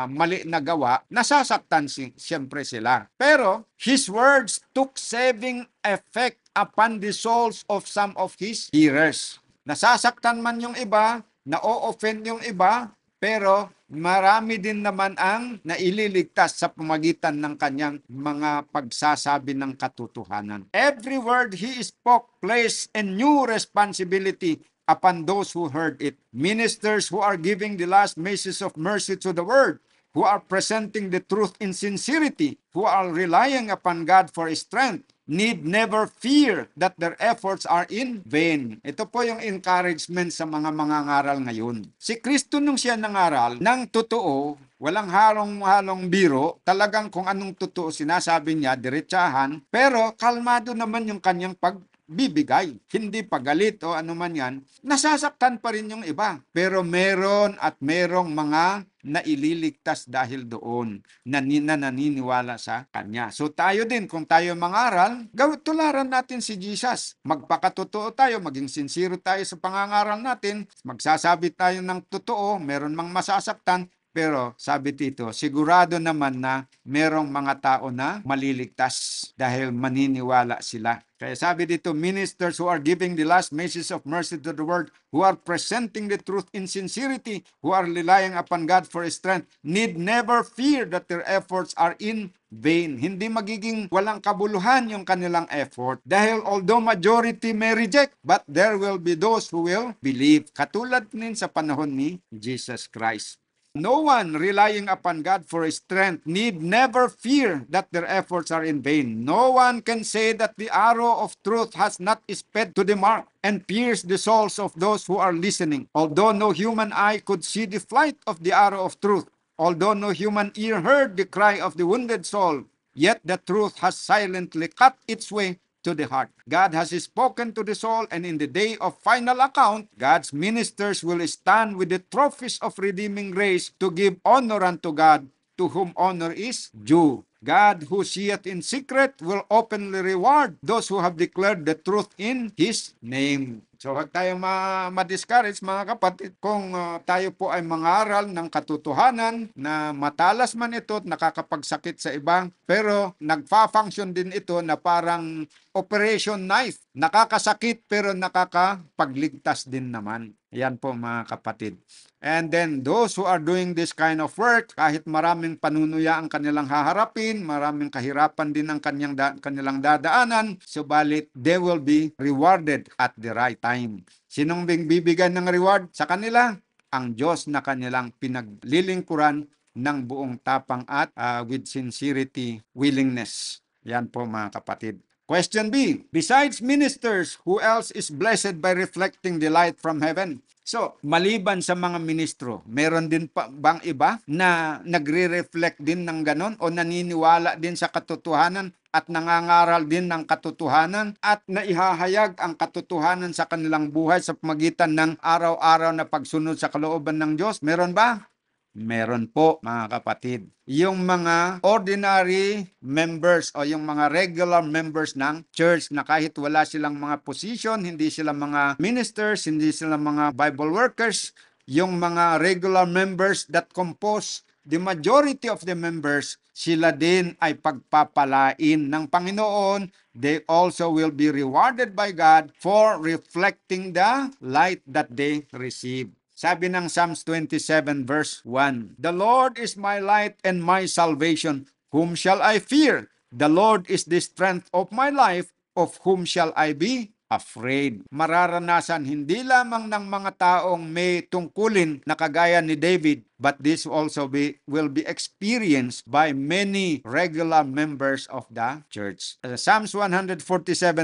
mali na gawa, nasasaktan siyempre sila. Pero, his words took saving effect upon the souls of some of his hearers. Nasasaktan man yung iba, na-o-offend yung iba, pero marami din naman ang naililigtas sa pamagitan ng kanyang mga pagsasabi ng katotohanan. Every word he spoke placed a new responsibility upon those who heard it. Ministers who are giving the last message of mercy to the world, who are presenting the truth in sincerity, who are relying upon God for strength, need never fear that their efforts are in vain. Ito po yung encouragement sa mga mangangaral ngayon. Si Kristo nung siya nangaral ng totoo, walang halong biro, talagang kung anong totoo sinasabi niya, diretsahan, pero kalmado naman yung kanyang pagbibigay. Hindi pagalit o anuman yan, nasasaktan pa rin yung iba. Pero meron at merong mga na ililigtas dahil doon na naniniwala sa Kanya. So tayo din, kung tayo mangaral, tularan natin si Jesus. Magpakatotoo tayo, maging sincere tayo sa pangangaral natin, magsasabi tayo ng totoo, meron mang masasaktan, Pero sabi dito, sigurado naman na merong mga tao na maliligtas dahil maniniwala sila. Kaya sabi dito, ministers who are giving the last message of mercy to the world, who are presenting the truth in sincerity, who are relying upon God for strength, need never fear that their efforts are in vain. Hindi magiging walang kabuluhan yung kanilang effort. Dahil although majority may reject, but there will be those who will believe. Katulad din sa panahon ni Jesus Christ. No one relying upon God for strength need never fear that their efforts are in vain. No one can say that the arrow of truth has not sped to the mark and pierced the souls of those who are listening. Although no human eye could see the flight of the arrow of truth, although no human ear heard the cry of the wounded soul, yet the truth has silently cut its way to the heart. God has spoken to the soul, and in the day of final account, God's ministers will stand with the trophies of redeeming grace to give honor unto God, to whom honor is due. God who seeth in secret will openly reward those who have declared the truth in His name. So huwag tayong ma-discourage mga kapatid kung tayo po ay mangaral ng katotohanan na matalas man ito at nakakapagsakit sa ibang, pero nagfa-function din ito na parang operation knife. Nakakasakit pero nakakapagligtas din naman. Yan po mga kapatid. And then those who are doing this kind of work, kahit maraming panunuya ang kanilang haharapin, maraming kahirapan din ang kanilang dadaanan, subalit they will be rewarded at the right time. Sinong bibigyan ng reward sa kanila? Ang Diyos na kanilang pinaglilingkuran ng buong tapang at with sincerity, willingness. Yan po mga kapatid. Question B, besides ministers, who else is blessed by reflecting the light from heaven? So, maliban sa mga ministro, meron din pa bang iba na nagre-reflect din ng ganon o naniniwala din sa katotohanan at nangangaral din ng katotohanan at naihahayag ang katotohanan sa kanilang buhay sa pamagitan ng araw-araw na pagsunod sa kalooban ng Diyos? Meron ba? Meron po mga kapatid. Yung mga ordinary members o yung mga regular members ng church na kahit wala silang mga position, hindi sila mga ministers, hindi sila mga Bible workers, yung mga regular members that compose the majority of the members, sila din ay pagpapalain ng Panginoon. They also will be rewarded by God for reflecting the light that they receive. Sabi ng Psalms 27 verse 1, The Lord is my light and my salvation. Whom shall I fear? The Lord is the strength of my life. Of whom shall I be afraid? Mararanasan hindi lamang ng mga taong may tungkulin na kagaya ni David, but this also will be experienced by many regular members of the church. Psalms 147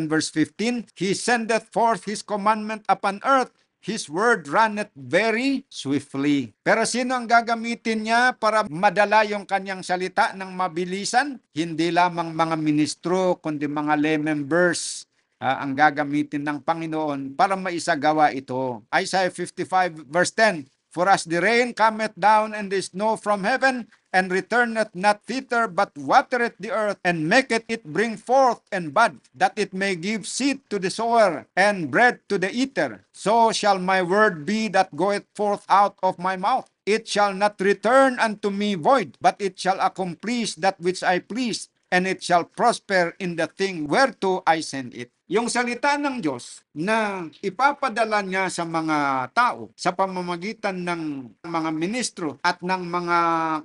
verse 15, He sendeth forth His commandment upon earth. His word runneth very swiftly. Pero sino ang gagamitin niya para madala yung kanyang salita ng mabilisan? Hindi lamang mga ministro, kundi mga lay members ang gagamitin ng Panginoon para maisagawa ito. Isaiah 55 verse 10, For as the rain cometh down and the snow from heaven, and returneth not thither, but watereth the earth, and maketh it bring forth and bud, that it may give seed to the sower, and bread to the eater. So shall my word be that goeth forth out of my mouth. It shall not return unto me void, but it shall accomplish that which I please, and it shall prosper in the thing whereto I send it. Yung salita ng Diyos na ipapadala niya sa mga tao sa pamamagitan ng mga ministro at ng mga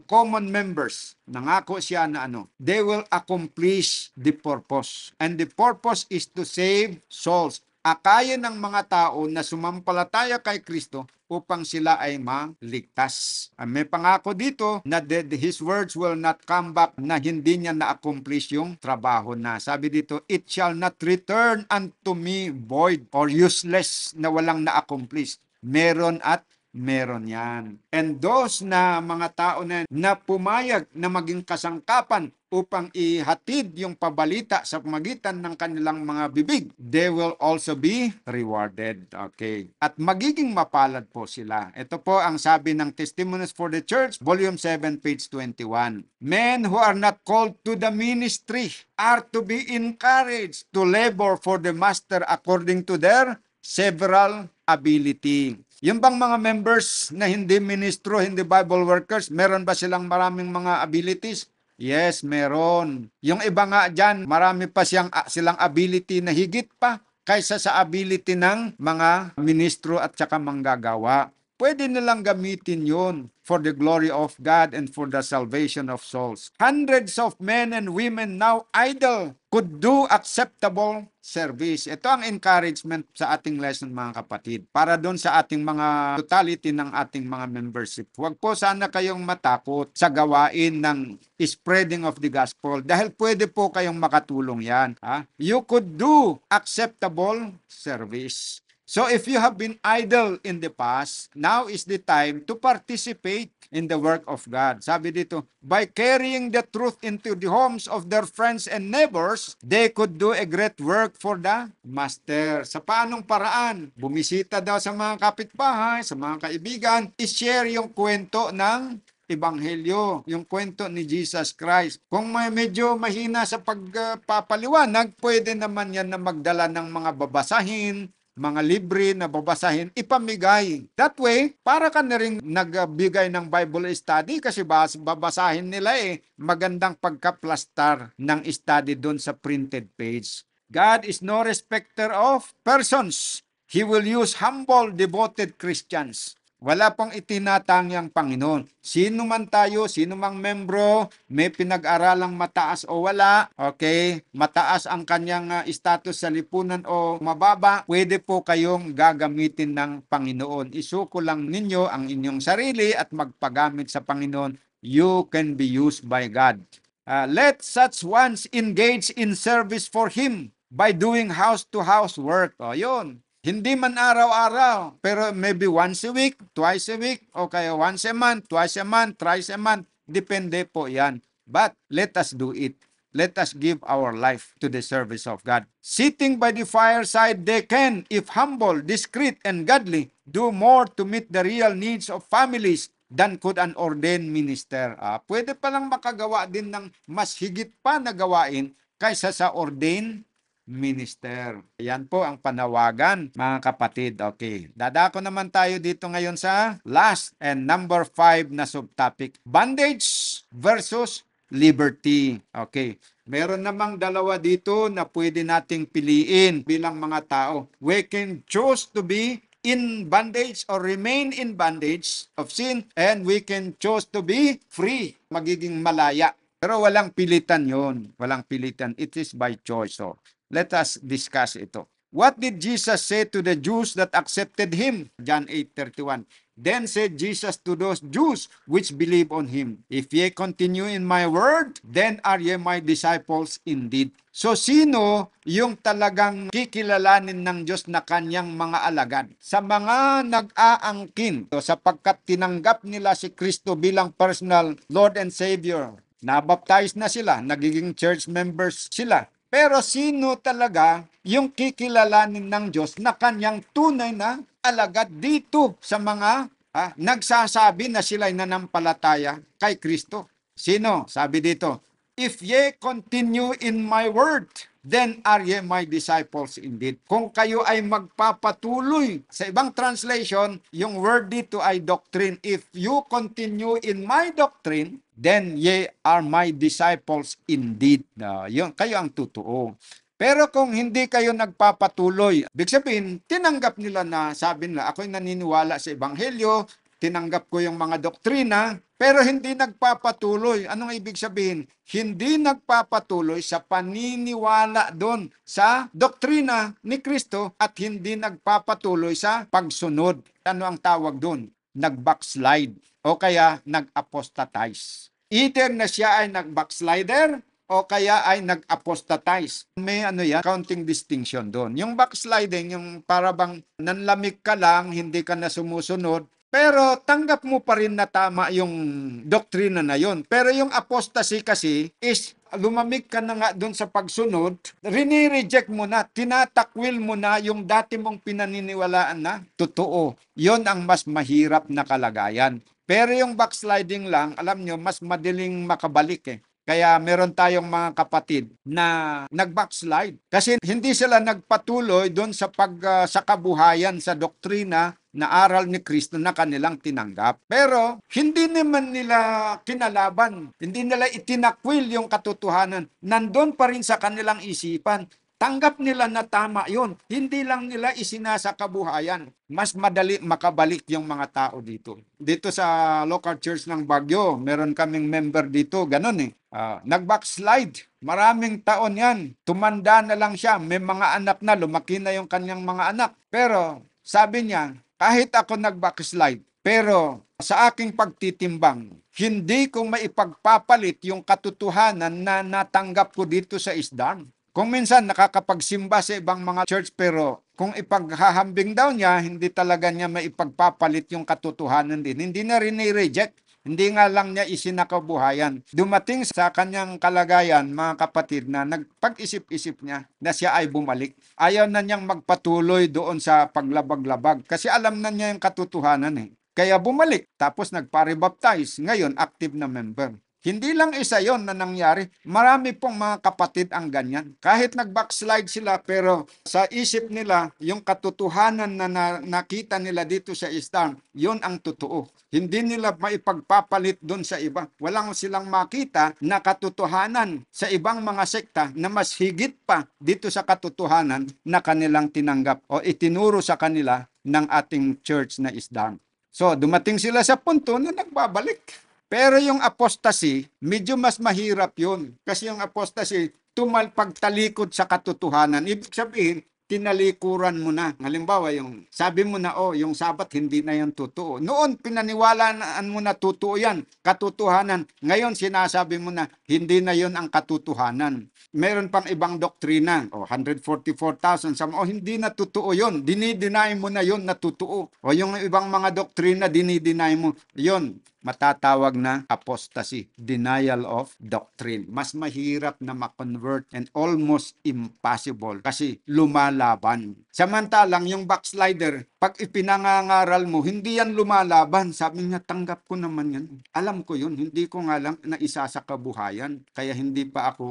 common members, nangako siya na they will accomplish the purpose. And the purpose is to save souls. Akaya ng mga tao na sumampalataya kay Kristo upang sila ay maligtas. May pangako dito na His words will not come back na hindi niya na-accomplish yung trabaho na. Sabi dito, it shall not return unto me void or useless na walang na-accomplish. Meron at meron yan. And those na mga tao na pumayag na maging kasangkapan upang ihatid yung pabalita sa pamagitan ng kanilang mga bibig, they will also be rewarded. Okay. At magiging mapalad po sila. Ito po ang sabi ng Testimonies for the Church, Volume 7, page 21. Men who are not called to the ministry are to be encouraged to labor for the master according to their several ability. Yung bang mga members na hindi ministro, hindi Bible workers, meron ba silang maraming mga abilities? Yes, meron. Yung iba nga dyan, marami pa silang ability na higit pa kaysa sa ability ng mga ministro at saka manggagawa. Pwede nilang gamitin yun for the glory of God and for the salvation of souls. Hundreds of men and women now idle could do acceptable service. Ito ang encouragement sa ating lesson mga kapatid. Para doon sa ating mga totality ng ating mga membership. Huwag po sana kayong matakot sa gawain ng spreading of the gospel dahil pwede po kayong makatulong yan. You could do acceptable service. So if you have been idle in the past, now is the time to participate in the work of God. Sabi dito, by carrying the truth into the homes of their friends and neighbors, they could do a great work for the Master. Sa paanong paraan? Bumisita daw sa mga kapitbahay, sa mga kaibigan, i-share yung kwento ng Ebanghelyo, yung kwento ni Jesus Christ. Kung may medyo mahina sa pagpapaliwanag, pwede naman yan na magdala ng mga babasahin, mga libre na babasahin, ipamigay. That way, para ka na rin nagbigay ng Bible study kasi babasahin nila magandang pagka-plastar ng study doon sa printed page. God is no respecter of persons. He will use humble, devoted Christians. Wala pong itinatangyang Panginoon. Sino man tayo, sino mang membro, may pinag-aralang mataas o wala, okay, mataas ang kanyang status sa lipunan o mababa, pwede po kayong gagamitin ng Panginoon. Isuko lang ninyo ang inyong sarili at magpagamit sa Panginoon. You can be used by God. Let such ones engage in service for Him by doing house-to-house work. O, yun. Hindi man araw-araw, pero maybe once a week, twice a week, o kaya once a month, twice a month, thrice a month. Depende po yan. But let us do it. Let us give our life to the service of God. Sitting by the fireside, they can, if humble, discreet, and godly, do more to meet the real needs of families than could an ordained minister. Pwede palang makagawa din ng mas higit pa na gawain kaysa sa ordained minister. Yan po ang panawagan, mga kapatid. Okay. Dadako naman tayo dito ngayon sa last and number 5 na subtopic. Bondage versus liberty. Okay. Meron namang dalawa dito na pwede nating piliin bilang mga tao. We can choose to be in bondage or remain in bondage of sin, and we can choose to be free. Magiging malaya. Pero walang pilitan yon. Walang pilitan. It is by choice. So, let us discuss ito. What did Jesus say to the Jews that accepted Him? John 8:31. Then said Jesus to those Jews which believe on Him, if ye continue in my word, then are ye my disciples indeed. So sino yung talagang kikilalanin ng Diyos na kanyang mga alagad? Sa mga nag-aangkin, sapagkat tinanggap nila si Kristo bilang personal Lord and Savior. Nabaptize na sila, nagiging church members sila. Pero sino talaga yung kikilalanin ng Diyos na kanyang tunay na alagad dito sa mga nagsasabi na sila'y nanampalataya kay Kristo? Sino? Sabi dito, if ye continue in my word, then are ye my disciples indeed. Kung kayo ay magpapatuloy, sa ibang translation, yung word dito ay doctrine. If you continue in my doctrine, then ye are my disciples indeed. Yun, kayo ang totoo. Pero kung hindi kayo nagpapatuloy, ibig sabihin, tinanggap nila na sabi nila, ako'y naniniwala sa Ebanghelyo, tinanggap ko yung mga doktrina, pero hindi nagpapatuloy. Anong ibig sabihin? Hindi nagpapatuloy sa paniniwala doon sa doktrina ni Kristo at hindi nagpapatuloy sa pagsunod. Ano ang tawag doon? Nag-backslide o kaya nag-apostatize. Either na siya ay nag-backslider o kaya ay nag-apostatize. May counting distinction doon. Yung backsliding, yung parabang nanlamig ka lang, hindi ka na sumusunod, pero tanggap mo pa rin na tama yung doktrina na yon. Pero yung apostasy kasi is lumamig ka na nga doon sa pagsunod, rini-reject mo na, tinatakwil mo na yung dati mong pinaniniwalaan na totoo. Yon ang mas mahirap na kalagayan. Pero yung backsliding lang, alam nyo, mas madaling makabalik Kaya meron tayong mga kapatid na nag-backslide kasi hindi sila nagpatuloy doon sa kabuhayan sa doktrina na aral ni Kristo na kanilang tinanggap. Pero hindi naman nila kinalaban, hindi nila itinakwil yung katotohanan. Nandun pa rin sa kanilang isipan. Tanggap nila na tama yun. Hindi lang nila isinasa kabuhayan. Mas madali makabalik yung mga tao dito. Dito sa local church ng Baguio, meron kaming member dito, ganun eh. Nag-backslide. Maraming taon yan. Tumanda na lang siya. May mga anak na, lumaki na yung kanyang mga anak. Pero sabi niya, kahit ako nag-backslide, pero sa aking pagtitimbang, hindi ko maipagpapalit yung katotohanan na natanggap ko dito sa isdang. Kung minsan nakakapagsimba sa ibang mga church pero kung ipaghahambing daw niya, hindi talaga niya maipagpapalit yung katotohanan din. Hindi na rin i-reject. Hindi nga lang niya isinakabuhayan. Dumating sa kanyang kalagayan, mga kapatid, na nagpag-isip-isip niya na siya ay bumalik. Ayaw na niyang magpatuloy doon sa paglabag-labag kasi alam na niya yung katotohanan eh. Kaya bumalik, tapos nagpa-rebaptize. Ngayon, active na member. Hindi lang isa yon na nangyari. Marami pong mga kapatid ang ganyan. Kahit nag-backslide sila, pero sa isip nila, yung katotohanan na nakita nila dito sa Islam, yon ang totoo. Hindi nila maipagpapalit doon sa iba. Walang silang makita na katotohanan sa ibang mga sekta na mas higit pa dito sa katotohanan na kanilang tinanggap o itinuro sa kanila ng ating church na Islam. So, dumating sila sa punto na nagbabalik. Pero yung apostasy, medyo mas mahirap yun. Kasi yung apostasy, pagtalikod sa katotohanan. Ibig sabihin, tinalikuran mo na. Halimbawa, yung sabi mo na, yung Sabat, hindi na yan totoo. Noon, pinaniwalaan mo na totoo yan, katotohanan. Ngayon, sinasabi mo na, hindi na yon ang katotohanan. Meron pang ibang doktrina, 144,000, hindi na totoo yon. Dinideny mo na yon na totoo. O yung ibang mga doktrina, dinideny mo, yon matatawag na apostasy, denial of doctrine. Mas mahirap na ma-convert and almost impossible kasi lumalaban. Samantalang yung backslider, pag ipinangangaral mo, hindi yan lumalaban. Sabi niya, tanggap ko naman yan. Alam ko yun, hindi ko nga lang na isa sa kabuhayan. Kaya hindi pa ako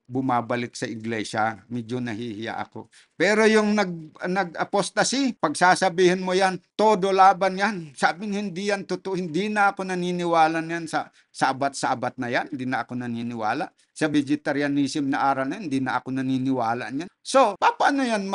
bumabalik sa iglesia. Medyo nahihiya ako. Pero yung nag-apostasy, pagsasabihin mo yan, todo laban yan. Sabi niya, hindi yan totoo, hindi na ako naniniwala niyan sa sabat-sabat na yan, hindi na ako naniniwala. Sa vegetarianism na aral na yan, hindi na ako naniniwala niyan. So, paano yan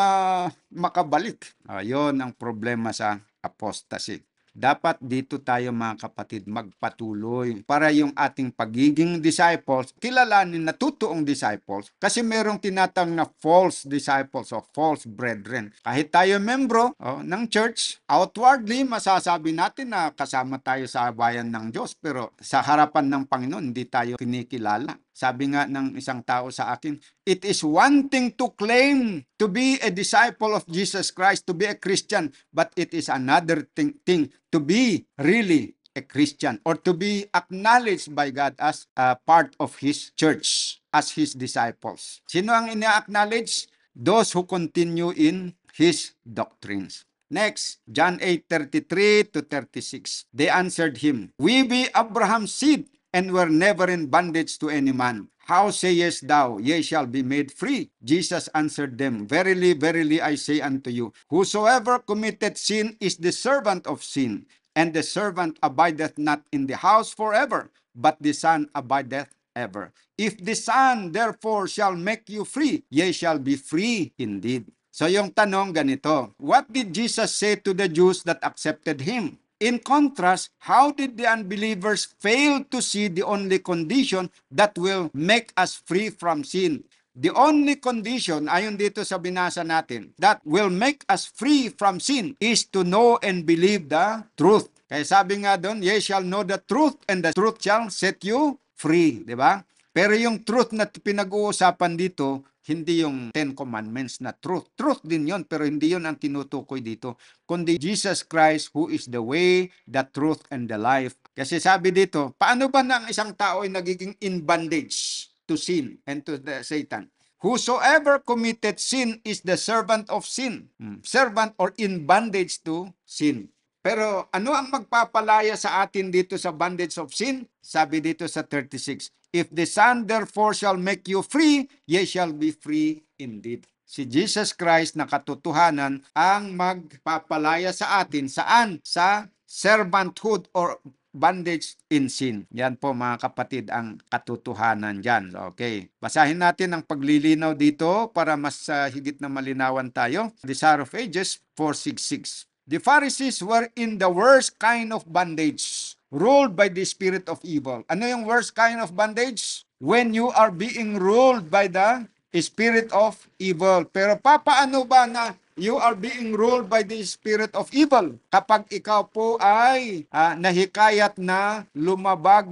makabalik? Yun ang problema sa apostasy. Dapat dito tayo mga kapatid magpatuloy para yung ating pagiging disciples, kilalanin na totoong disciples kasi merong tinatawag na false disciples o false brethren. Kahit tayo membro ng church, outwardly masasabi natin na kasama tayo sa bayan ng Diyos pero sa harapan ng Panginoon hindi tayo kinikilala. Sabi nga ng isang tao sa akin, it is one thing to claim to be a disciple of Jesus Christ, to be a Christian, but it is another thing to be really a Christian or to be acknowledged by God as a part of His church, as His disciples. Sino ang ina-acknowledge? Those who continue in His doctrines. Next, John 8:33 to 36. They answered him, we be Abraham's seed, and were never in bondage to any man. How sayest thou, ye shall be made free? Jesus answered them, verily, verily, I say unto you, whosoever committed sin is the servant of sin, and the servant abideth not in the house forever, but the Son abideth ever. If the Son therefore shall make you free, ye shall be free indeed. So yung tanong ganito, what did Jesus say to the Jews that accepted Him? In contrast, how did the unbelievers fail to see the only condition that will make us free from sin? The only condition, ayon dito sa binasa natin, that will make us free from sin is to know and believe the truth. Kaya sabi nga doon, ye shall know the truth and the truth shall set you free. Diba? Pero yung truth na pinag-uusapan dito, hindi yung Ten Commandments na truth. Truth din yon pero hindi yon ang tinutukoy dito. Kundi Jesus Christ who is the way, the truth, and the life. Kasi sabi dito, paano ba na ang isang tao ay nagiging in bondage to sin and to the Satan? Whosoever committed sin is the servant of sin. Servant or in bondage to sin. Pero ano ang magpapalaya sa atin dito sa bondage of sin? Sabi dito sa 36, if the Son therefore shall make you free, ye shall be free indeed. Si Jesus Christ na katotohanan ang magpapalaya sa atin. Saan? Sa servanthood or bondage in sin. Yan po mga kapatid ang katotohanan dyan. Okay. Basahin natin ang paglilinaw dito para mas higit na malinawan tayo. Desire of Ages 4:6. The Pharisees were in the worst kind of bondage, ruled by the spirit of evil. Ano yung worst kind of bondage? When you are being ruled by the spirit of evil. Pero papaano ba na you are being ruled by the spirit of evil? Kapag ikaw po ay nahikayat na lumabag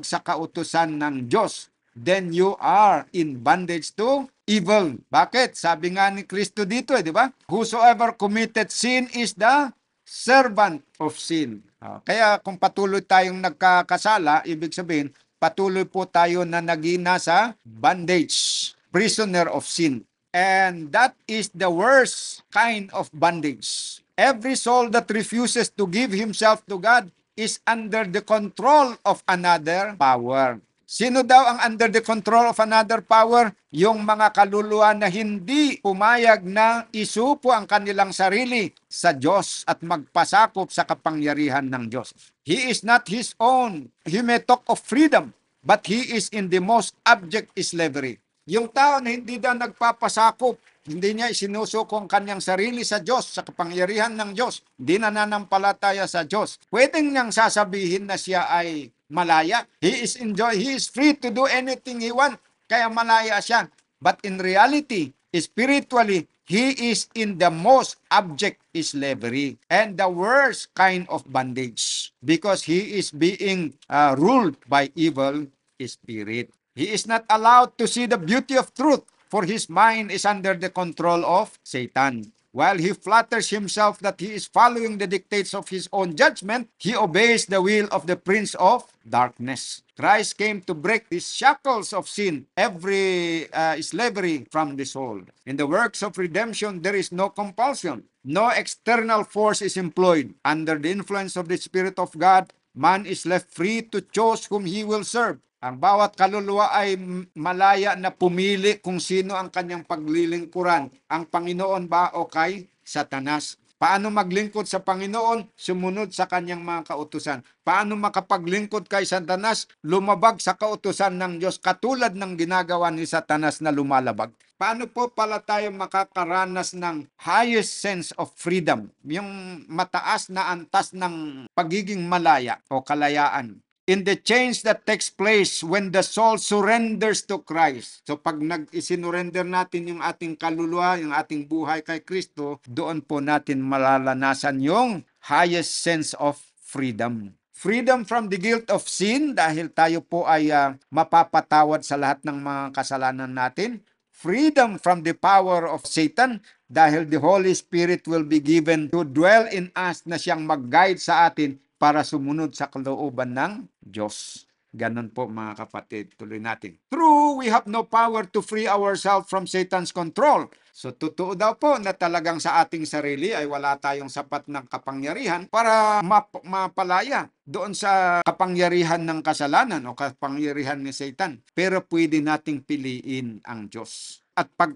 sa kautusan ng Diyos, then you are in bondage to evil. Bakit? Sabi nga ni Kristo dito, di ba? Whosoever committed sin is the servant of sin. Kaya kung patuloy tayong nagkakasala, ibig sabihin, patuloy po tayo na naging nasa bondage, prisoner of sin. And that is the worst kind of bondage. Every soul that refuses to give himself to God is under the control of another power. Sino daw ang under the control of another power? Yung mga kaluluwa na hindi pumayag na isupo ang kanilang sarili sa Diyos at magpasakop sa kapangyarihan ng Diyos. He is not his own. He may talk of freedom, but he is in the most abject slavery. Yung tao na hindi daw nagpapasakop, hindi niya isinusuko ang kanyang sarili sa Diyos, sa kapangyarihan ng Diyos, hindi nananampalataya sa Diyos, pwedeng niyang sasabihin na siya ay malaya. He is free to do anything he want, kaya malaya siya. But in reality, spiritually, he is in the most abject slavery and the worst kind of bondage because he is being ruled by evil spirit. He is not allowed to see the beauty of truth, for his mind is under the control of Satan. While he flatters himself that he is following the dictates of his own judgment, he obeys the will of the prince of darkness. Christ came to break the shackles of sin, every slavery from the soul. In the works of redemption, there is no compulsion. No external force is employed. Under the influence of the Spirit of God, man is left free to choose whom he will serve. Ang bawat kaluluwa ay malaya na pumili kung sino ang kanyang paglilingkuran, ang Panginoon ba o kay Satanas. Paano maglingkod sa Panginoon? Sumunod sa kanyang mga kautusan. Paano makapaglingkod kay Satanas? Lumabag sa kautusan ng Diyos katulad ng ginagawa ni Satanas na lumalabag. Paano po pala tayo makakaranas ng highest sense of freedom? Yung mataas na antas ng pagiging malaya o kalayaan. In the change that takes place when the soul surrenders to Christ. So pag nag-isinurrender natin yung ating kaluluwa, yung ating buhay kay Kristo, doon po natin malalanasan yung highest sense of freedom. Freedom from the guilt of sin dahil tayo po ay mapapatawad sa lahat ng mga kasalanan natin. Freedom from the power of Satan dahil the Holy Spirit will be given to dwell in us na siyang mag-guide sa atin para sumunod sa kalooban ng Diyos. Ganon po mga kapatid. Tuloy natin. True, we have no power to free ourselves from Satan's control. So totoo daw po na talagang sa ating sarili ay wala tayong sapat ng kapangyarihan para mapalaya doon sa kapangyarihan ng kasalanan o kapangyarihan ni Satan. Pero pwede nating piliin ang Diyos. At pag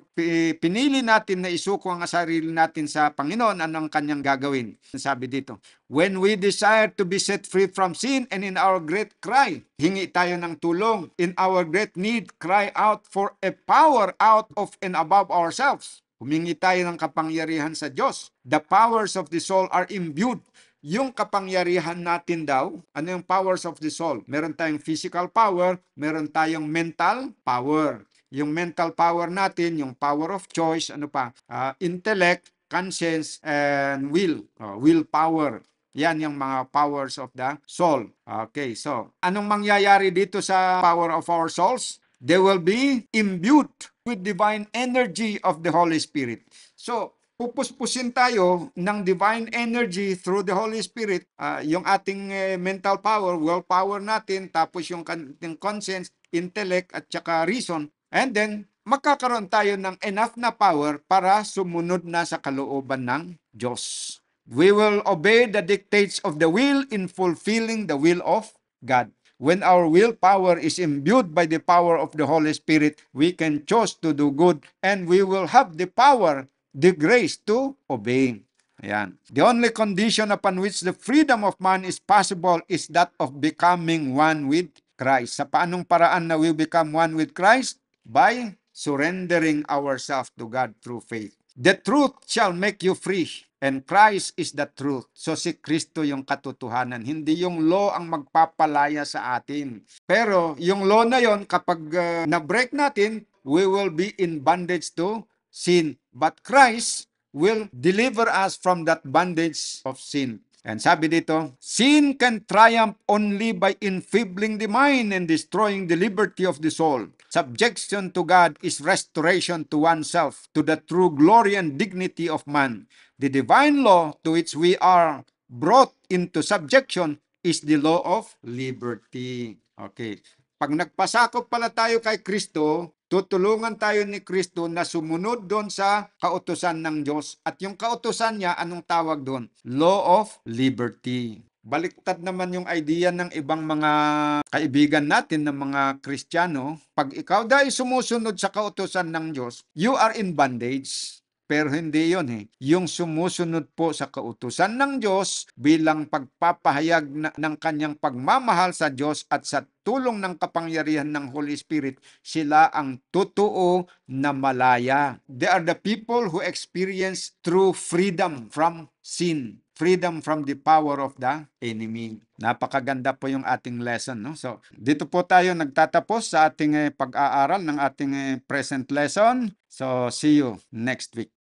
pinili natin na isuko ang sarili natin sa Panginoon, anong kanyang gagawin? Sabi dito, when we desire to be set free from sin and in our great cry, hingi tayo ng tulong. In our great need, cry out for a power out of and above ourselves. Humingi tayo ng kapangyarihan sa Diyos. The powers of the soul are imbued. Yung kapangyarihan natin daw, ano yung powers of the soul? Meron tayong physical power, meron tayong mental power. Yung mental power natin, yung power of choice, ano pa? Intellect, conscience, and will. Willpower. Yan yung mga powers of the soul. Okay, so anong mangyayari dito sa power of our souls? They will be imbued with divine energy of the Holy Spirit. So, pupuspusin tayo ng divine energy through the Holy Spirit, yung ating mental power, willpower natin, tapos yung conscience, intellect, at saka reason. And then, magkakaroon tayo ng enough na power para sumunod na sa kalooban ng Diyos. We will obey the dictates of the will in fulfilling the will of God. When our willpower is imbued by the power of the Holy Spirit, we can choose to do good and we will have the power, the grace to obey. Ayan. The only condition upon which the freedom of man is possible is that of becoming one with Christ. Sa paanong paraan na we become one with Christ? By surrendering ourselves to God through faith. The truth shall make you free. And Christ is the truth. So si Kristo yung katotohanan. Hindi yung law ang magpapalaya sa atin. Pero yung law na yon, kapag na-break natin, we will be in bondage to sin. But Christ will deliver us from that bondage of sin. And sabi dito, sin can triumph only by enfeebling the mind and destroying the liberty of the soul. Subjection to God is restoration to oneself, to the true glory and dignity of man. The divine law to which we are brought into subjection is the law of liberty. Okay. Pag nagpasakop pala tayo kay Kristo, tutulungan tayo ni Kristo na sumunod doon sa kautusan ng Diyos. At yung kautusan niya, anong tawag doon? Law of liberty. Baliktad naman yung idea ng ibang mga kaibigan natin ng mga Kristiyano. Pag ikaw dahil sumusunod sa kautusan ng Diyos, you are in bondage. Pero hindi yun eh. Yung sumusunod po sa kautusan ng Diyos bilang pagpapahayag ng kanyang pagmamahal sa Diyos at sa tulong ng kapangyarihan ng Holy Spirit, sila ang totoo na malaya. They are the people who experience true freedom from sin. Freedom from the power of the enemy. Napakaganda po yung ating lesson. No? So, dito po tayo nagtatapos sa ating pag-aaral ng ating present lesson. So, see you next week.